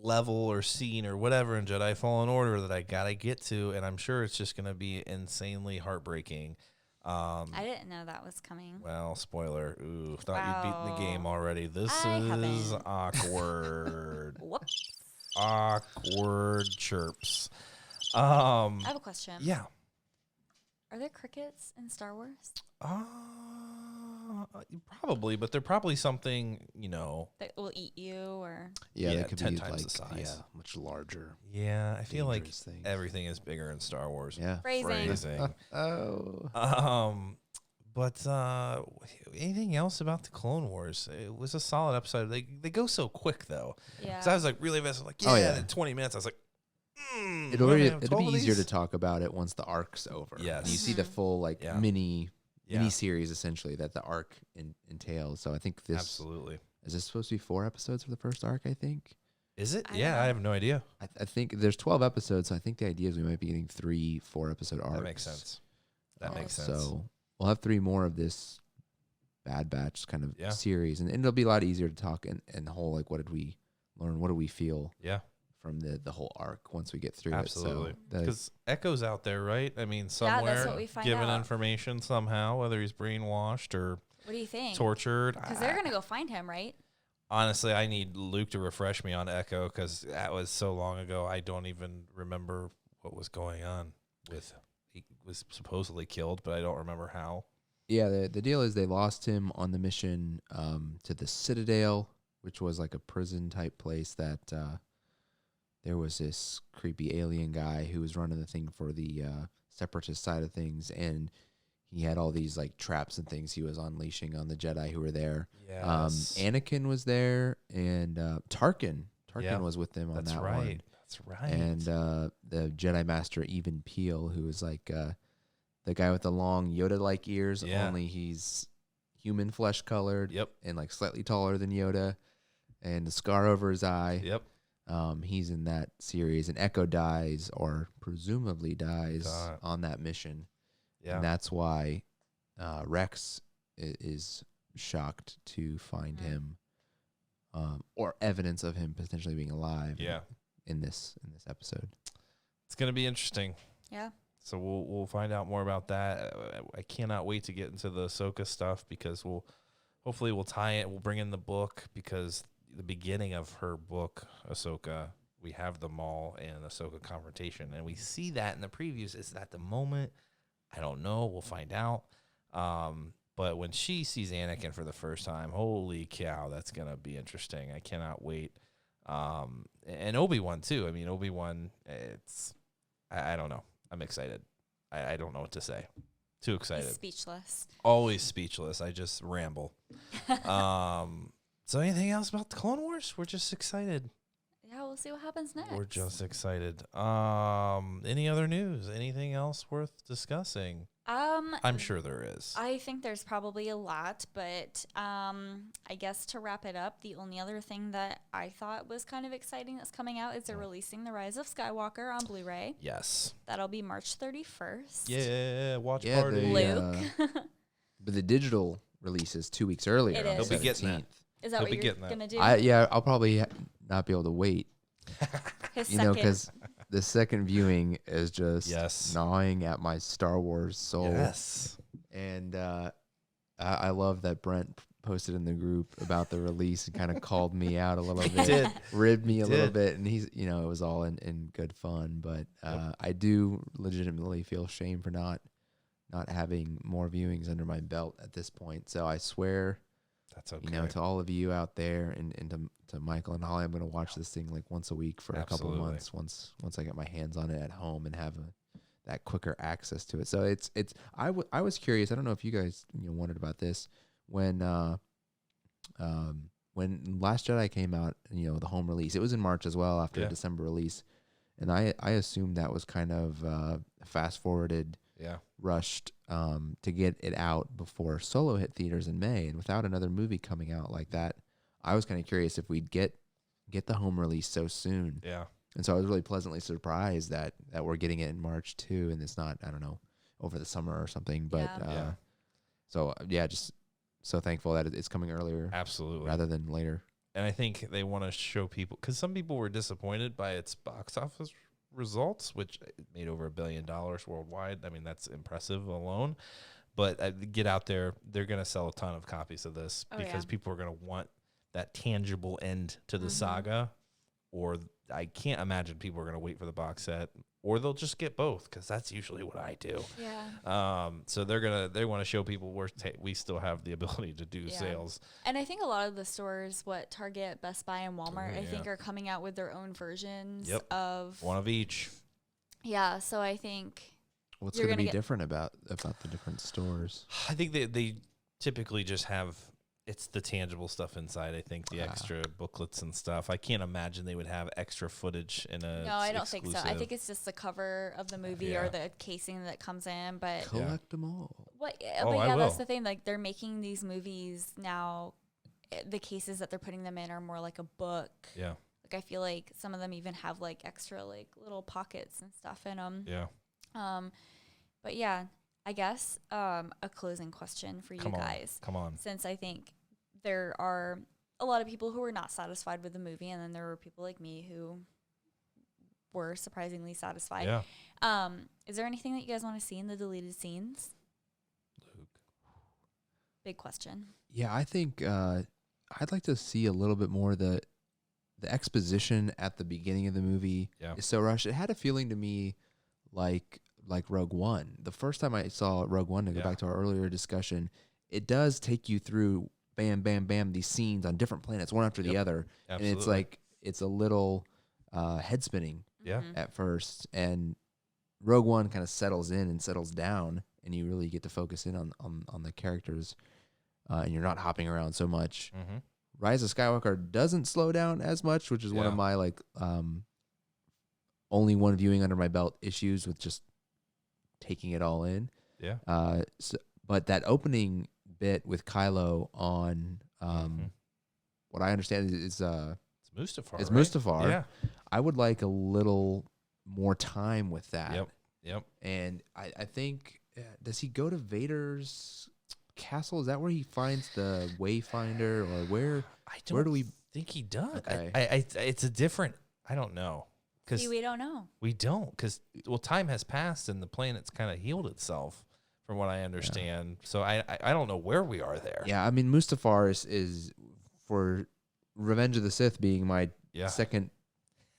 level or scene or whatever in Jedi Fallen Order that I gotta get to, and I'm sure it's just gonna be insanely heartbreaking. I didn't know that was coming. Well, spoiler. Ooh, thought you'd beaten the game already. This is awkward. Whoops. Awkward chirps. I have a question. Yeah. Are there crickets in Star Wars? Probably, but they're probably something, that will eat you, or they could 10 be times like the size. much larger. Yeah, I feel like things. everything is bigger in Star Wars. Yeah, phrasing. But anything else about the Clone Wars? It was a solid episode. They go so quick though. Yeah. Because I was like really invested. Like in 20 minutes, I was like, it'll be easier to talk about it once the arc's over. Yes, you see the full mini series essentially that the arc entails. So I think this absolutely is this supposed to be 4 episodes for the first arc? I think. Is it? I have no idea. I think there's 12 episodes. So I think the idea is we might be getting 3 4-episode arcs. That makes sense. So we'll have 3 more of this Bad Batch kind of series, and it'll be a lot easier to talk and the whole like what did we learn, what do we feel from the whole arc once we get through absolutely. it. So because Echo's out there, right? I mean, somewhere that's what we find given out. information somehow, whether he's brainwashed or what do you think? Tortured. Because they're gonna go find him, right? Honestly, I need Luke to refresh me on Echo because that was so long ago. I don't even remember what was going on with. He was supposedly killed, but I don't remember how. Yeah, the deal is they lost him on the mission to the Citadel, which was like a prison type place that there was this creepy alien guy who was running the thing for the separatist side of things, and he had all these like traps and things he was unleashing on the Jedi who were there. Yes. Anakin was there, and Tarkin was with them on that one. That's right. And the Jedi Master Even Peel, who was like the guy with the long Yoda-like ears, only he's human flesh colored. Yep. And like slightly taller than Yoda, and the scar over his eye. Yep. He's in that series, and Echo dies or presumably dies on that mission. Yeah. And that's why Rex is shocked to find him, or evidence of him potentially being alive. Yeah. In this episode, it's gonna be interesting. Yeah. So we'll find out more about that. I cannot wait to get into the Ahsoka stuff because hopefully we'll tie it. We'll bring in the book because the beginning of her book, Ahsoka, we have the Maul and Ahsoka confrontation, and we see that in the previews. Is that the moment? I don't know. We'll find out. But when she sees Anakin for the first time, holy cow, that's gonna be interesting. I cannot wait. And Obi-Wan too. I mean, Obi-Wan, I don't know. I'm excited. I don't know what to say. Too excited. He's speechless. Always speechless. I just ramble. So anything else about the Clone Wars? We're just excited. Yeah, we'll see what happens next. We're just excited. Any other news? Anything else worth discussing? I'm sure there is. I think there's probably a lot, but I guess to wrap it up, the only other thing that I thought was kind of exciting that's coming out is they're releasing The Rise of Skywalker on Blu-ray. Yes. That'll be March 31st. Yeah, watch party. Luke. But the digital release is 2 weeks earlier. He'll be getting that. Is that what you're going to do? I'll probably not be able to wait. His because the second viewing is just gnawing at my Star Wars soul. Yes. And I love that Brent posted in the group about the release and kind of called me out a little bit. Ribbed me a little bit. And he's, it was all in good fun. But I do legitimately feel shame for not having more viewings under my belt at this point. So I swear, that's okay. To all of you out there and to Michael and Holly, I'm going to watch this thing like once a week for a couple months once I get my hands on it at home and have that quicker access to it. So I was curious. I don't know if you guys wondered about this when Last Jedi came out, the home release. It was in March as well after a December release, and I assumed that was kind of fast forwarded. Yeah. Rushed to get it out before Solo hit theaters in May, and without another movie coming out like that, I was kind of curious if we'd get the home release so soon. Yeah. And so I was really pleasantly surprised that we're getting it in March too, and it's not, I don't know, over the summer or something. But just so thankful that it's coming earlier. Absolutely. Rather than later. And I think they want to show people, because some people were disappointed by its box office results, which made over $1 billion worldwide. I mean, that's impressive alone. But get out there, they're going to sell a ton of copies of this because people are going to want that tangible end to the saga, or I can't imagine people are going to wait for the box set, or they'll just get both, because that's usually what I do. Yeah. So they want to show people we still have the ability to do sales. And I think a lot of the stores, Target, Best Buy, and Walmart, I think are coming out with their own versions of one of each. Yeah. So I think what's going to be different about the different stores? I think they typically just have. It's the tangible stuff inside. I think the extra booklets and stuff. I can't imagine they would have extra footage in a. No, I don't think so. I think it's just the cover of the movie or the casing that comes in. But collect them all. But that's the thing. Like, they're making these movies now. The cases that they're putting them in are more like a book. Yeah. Like, I feel like some of them even have like extra like little pockets and stuff in them. Yeah. But yeah, I guess a closing question for you guys. Come on. Since I think there are a lot of people who were not satisfied with the movie, and then there were people like me who were surprisingly satisfied. Yeah. Is there anything that you guys want to see in the deleted scenes? Luke. Big question. Yeah, I think I'd like to see a little bit more the exposition at the beginning of the movie is so rushed. It had a feeling to me like Rogue One. The first time I saw Rogue One, to go back to our earlier discussion, it does take you through bam, bam, bam, these scenes on different planets, one after the other. Absolutely. And it's like, it's a little head spinning at first. And Rogue One kind of settles in and settles down, and you really get to focus in on the characters, and you're not hopping around so much. Mm-hmm. Rise of Skywalker doesn't slow down as much, which is one of my only one viewing under my belt issues with just taking it all in. Yeah. But that opening bit with Kylo on what I understand is Mustafar. Is right? Mustafar. Yeah. I would like a little more time with that. Yep. And I think does he go to Vader's castle? Is that where he finds the Wayfinder, or where? Where do we think he does? Okay. It's a different. I don't know. See, we don't know. We don't, because time has passed and the planet's kind of healed itself, from what I understand. So I don't know where we are there. Yeah, I mean, Mustafar is for Revenge of the Sith being my second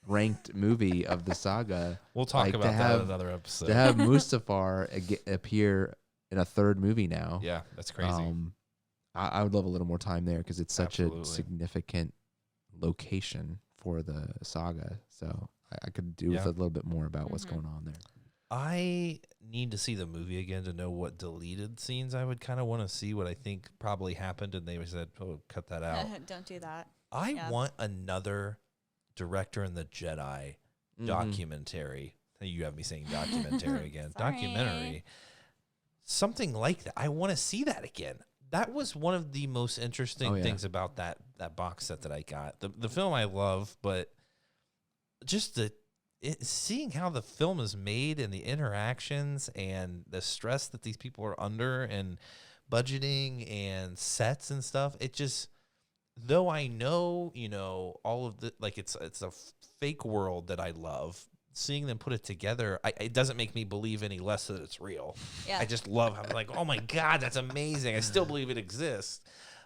ranked movie of the saga. We'll talk about that in another episode. To have Mustafar appear in a third movie now. Yeah, that's crazy. I would love a little more time there, because it's such a significant location for the saga. So I could do with a little bit more about what's going on there. I need to see the movie again to know what deleted scenes I would kind of want to see, what I think probably happened, and they said, "Oh, cut that out." Don't do that. I want another Director in the Jedi documentary. You have me saying documentary again. Documentary. Something like that. I want to see that again. That was one of the most interesting things about that box set that I got. The film I love, but just seeing how the film is made and the interactions and the stress that these people are under and budgeting and sets and stuff, it just, though I know, all of the, like, it's a fake world that I love, seeing them put it together, it doesn't make me believe any less that it's real. Yeah. I just love how I'm like, oh my God, that's amazing. I still believe it exists.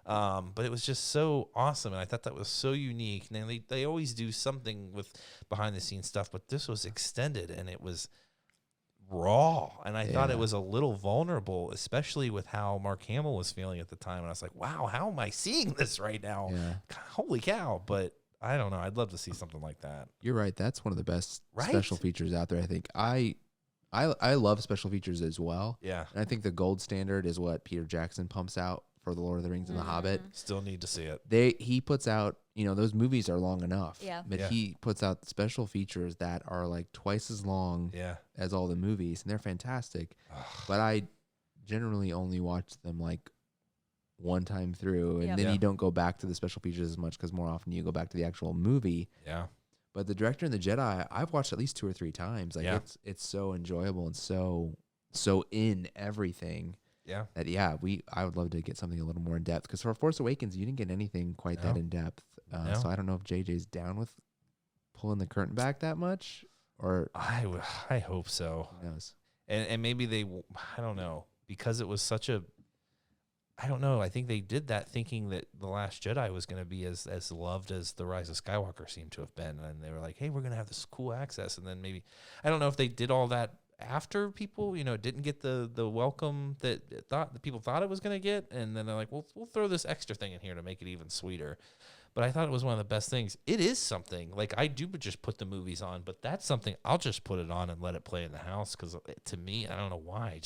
But it was just so awesome, and I thought that was so unique. And they always do something with behind the scenes stuff, but this was extended and it was raw, and I thought it was a little vulnerable, especially with how Mark Hamill was feeling at the time. And I was like, wow, how am I seeing this right now? Yeah. Holy cow. But I don't know. I'd love to see something like that. You're right. That's one of the best special features out there, I think. I love special features as well. Yeah. And I think the gold standard is what Peter Jackson pumps out for The Lord of the Rings and The Hobbit. Still need to see it. He puts out, those movies are long enough. Yeah. But he puts out special features that are like twice as long as all the movies, and they're fantastic. But I generally only watch them like one time through, and then you don't go back to the special features as much, because more often you go back to the actual movie. Yeah. But The Director and the Jedi, I've watched at least 2 or 3 times. Like it's so enjoyable and so in everything. Yeah. That I would love to get something a little more in depth, because for Force Awakens you didn't get anything quite that in depth. So I don't know if JJ's down with pulling the curtain back that much, or I hope so. Who knows? And maybe I don't know, because it was such a I don't know. I think they did that thinking that The Last Jedi was going to be as loved as The Rise of Skywalker seemed to have been. And they were like, hey, we're going to have this cool access. And then maybe, I don't know if they did all that after people, didn't get the welcome that people thought it was going to get. And then they're like, well, we'll throw this extra thing in here to make it even sweeter. But I thought it was one of the best things. It is something. Like, I do just put the movies on, but that's something I'll just put it on and let it play in the house because to me, I don't know why,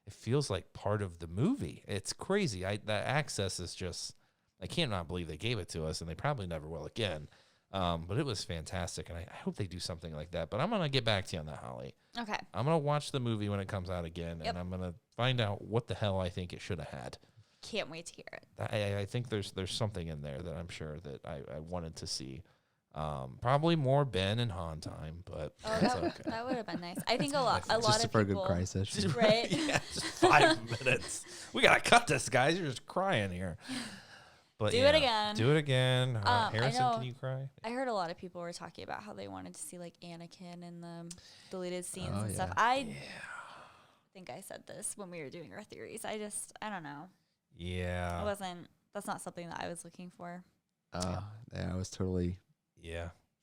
it feels like part of the movie. It's crazy. That access is just, I cannot believe they gave it to us, and they probably never will again. But it was fantastic, and I hope they do something like that. But I'm going to get back to you on that, Holly. Okay. I'm going to watch the movie when it comes out again, and I'm going to find out what the hell I think it should have had. Can't wait to hear it. I think there's something in there that I'm sure that I wanted to see. Probably more Ben and Han time, but that's okay. That would have been nice. I think a lot just of for people. A good cry session. Right? Yeah, just 5 minutes. We got to cut this, guys. You're just crying here. But Do it again. Do it again. Harrison, can you cry? I heard a lot of people were talking about how they wanted to see like Anakin in the deleted scenes and yeah. stuff. I think I said this when we were doing our theories. I don't know. Yeah. That's not something that I was looking for. Yeah, I was totally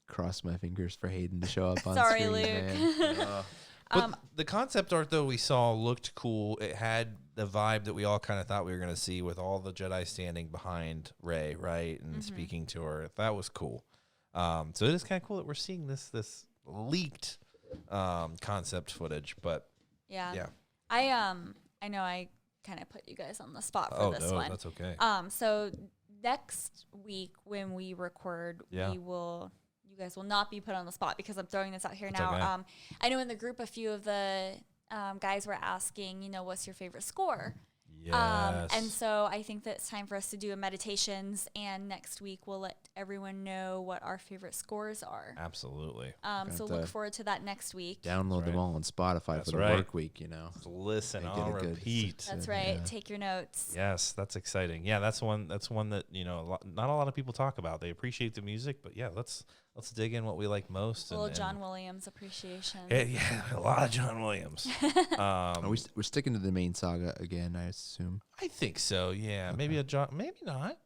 crossed my fingers for Hayden to show up on Sorry, screen. Luke. But the concept art, though, we saw looked cool. It had the vibe that we all kind of thought we were going to see with all the Jedi standing behind Rey, right, and speaking to her. That was cool. So it is kind of cool that we're seeing this leaked concept footage. But yeah. I know I kind of put you guys on the spot for this one. That's okay. So next week when we record, you guys will not be put on the spot because I'm throwing this out here now. Okay. I know in the group a few of the guys were asking, what's your favorite score? Yes. And so I think that it's time for us to do a meditations, and next week we'll let everyone know what our favorite scores are. Absolutely. So look forward to that next week. Download them all on Spotify for the work week, Listen, I'll repeat. That's right. Yeah. Take your notes. Yes, that's exciting. Yeah, that's one that not a lot of people talk about. They appreciate the music, but yeah, let's dig in what we like most. A little John Williams appreciation. Yeah, a lot of John Williams. We're sticking to the main saga again, I assume. I think so. Yeah, okay. Maybe maybe not.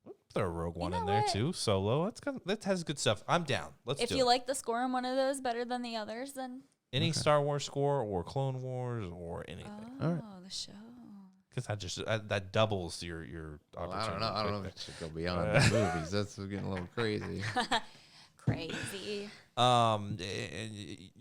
We'll throw a Rogue One in there too. Solo. That has good stuff. I'm down. Let's do it. If you like the score on one of those better than the others, then any Star Wars score or Clone Wars or anything. Oh, the show. Because that doubles your opportunity. I don't know if it should go beyond the movies. That's getting a little crazy. Crazy.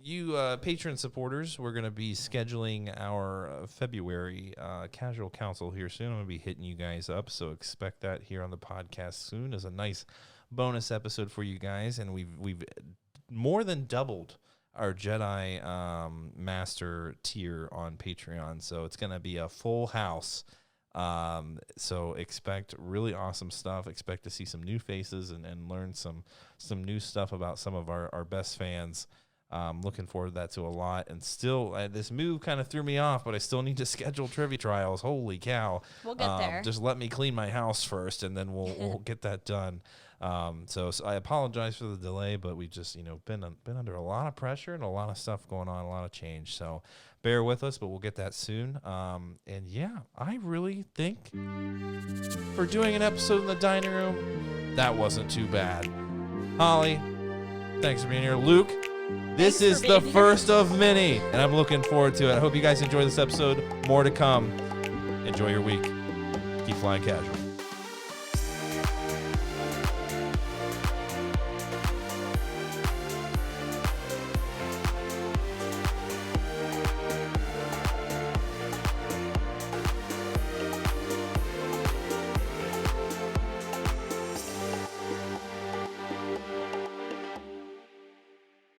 You patron supporters, we're going to be scheduling our February casual council here soon. I'm going to be hitting you guys up, so expect that here on the podcast soon as a nice bonus episode for you guys. And we've more than doubled our Jedi Master tier on Patreon, so it's going to be a full house. So expect really awesome stuff. Expect to see some new faces and learn some new stuff about some of our best fans. Looking forward to that a lot. And still, this move kind of threw me off, but I still need to schedule trivia trials. Holy cow. We'll get there. Just let me clean my house first, and then we'll get that done. So I apologize for the delay, but we just, been under a lot of pressure and a lot of stuff going on, a lot of change. So bear with us, but we'll get that soon. And yeah, I really think for doing an episode in the dining room, that wasn't too bad. Holly, thanks for being here. Luke, this is the first of many, and I'm looking forward to it. I hope you guys enjoy this episode. More to come. Enjoy your week. Keep flying casual.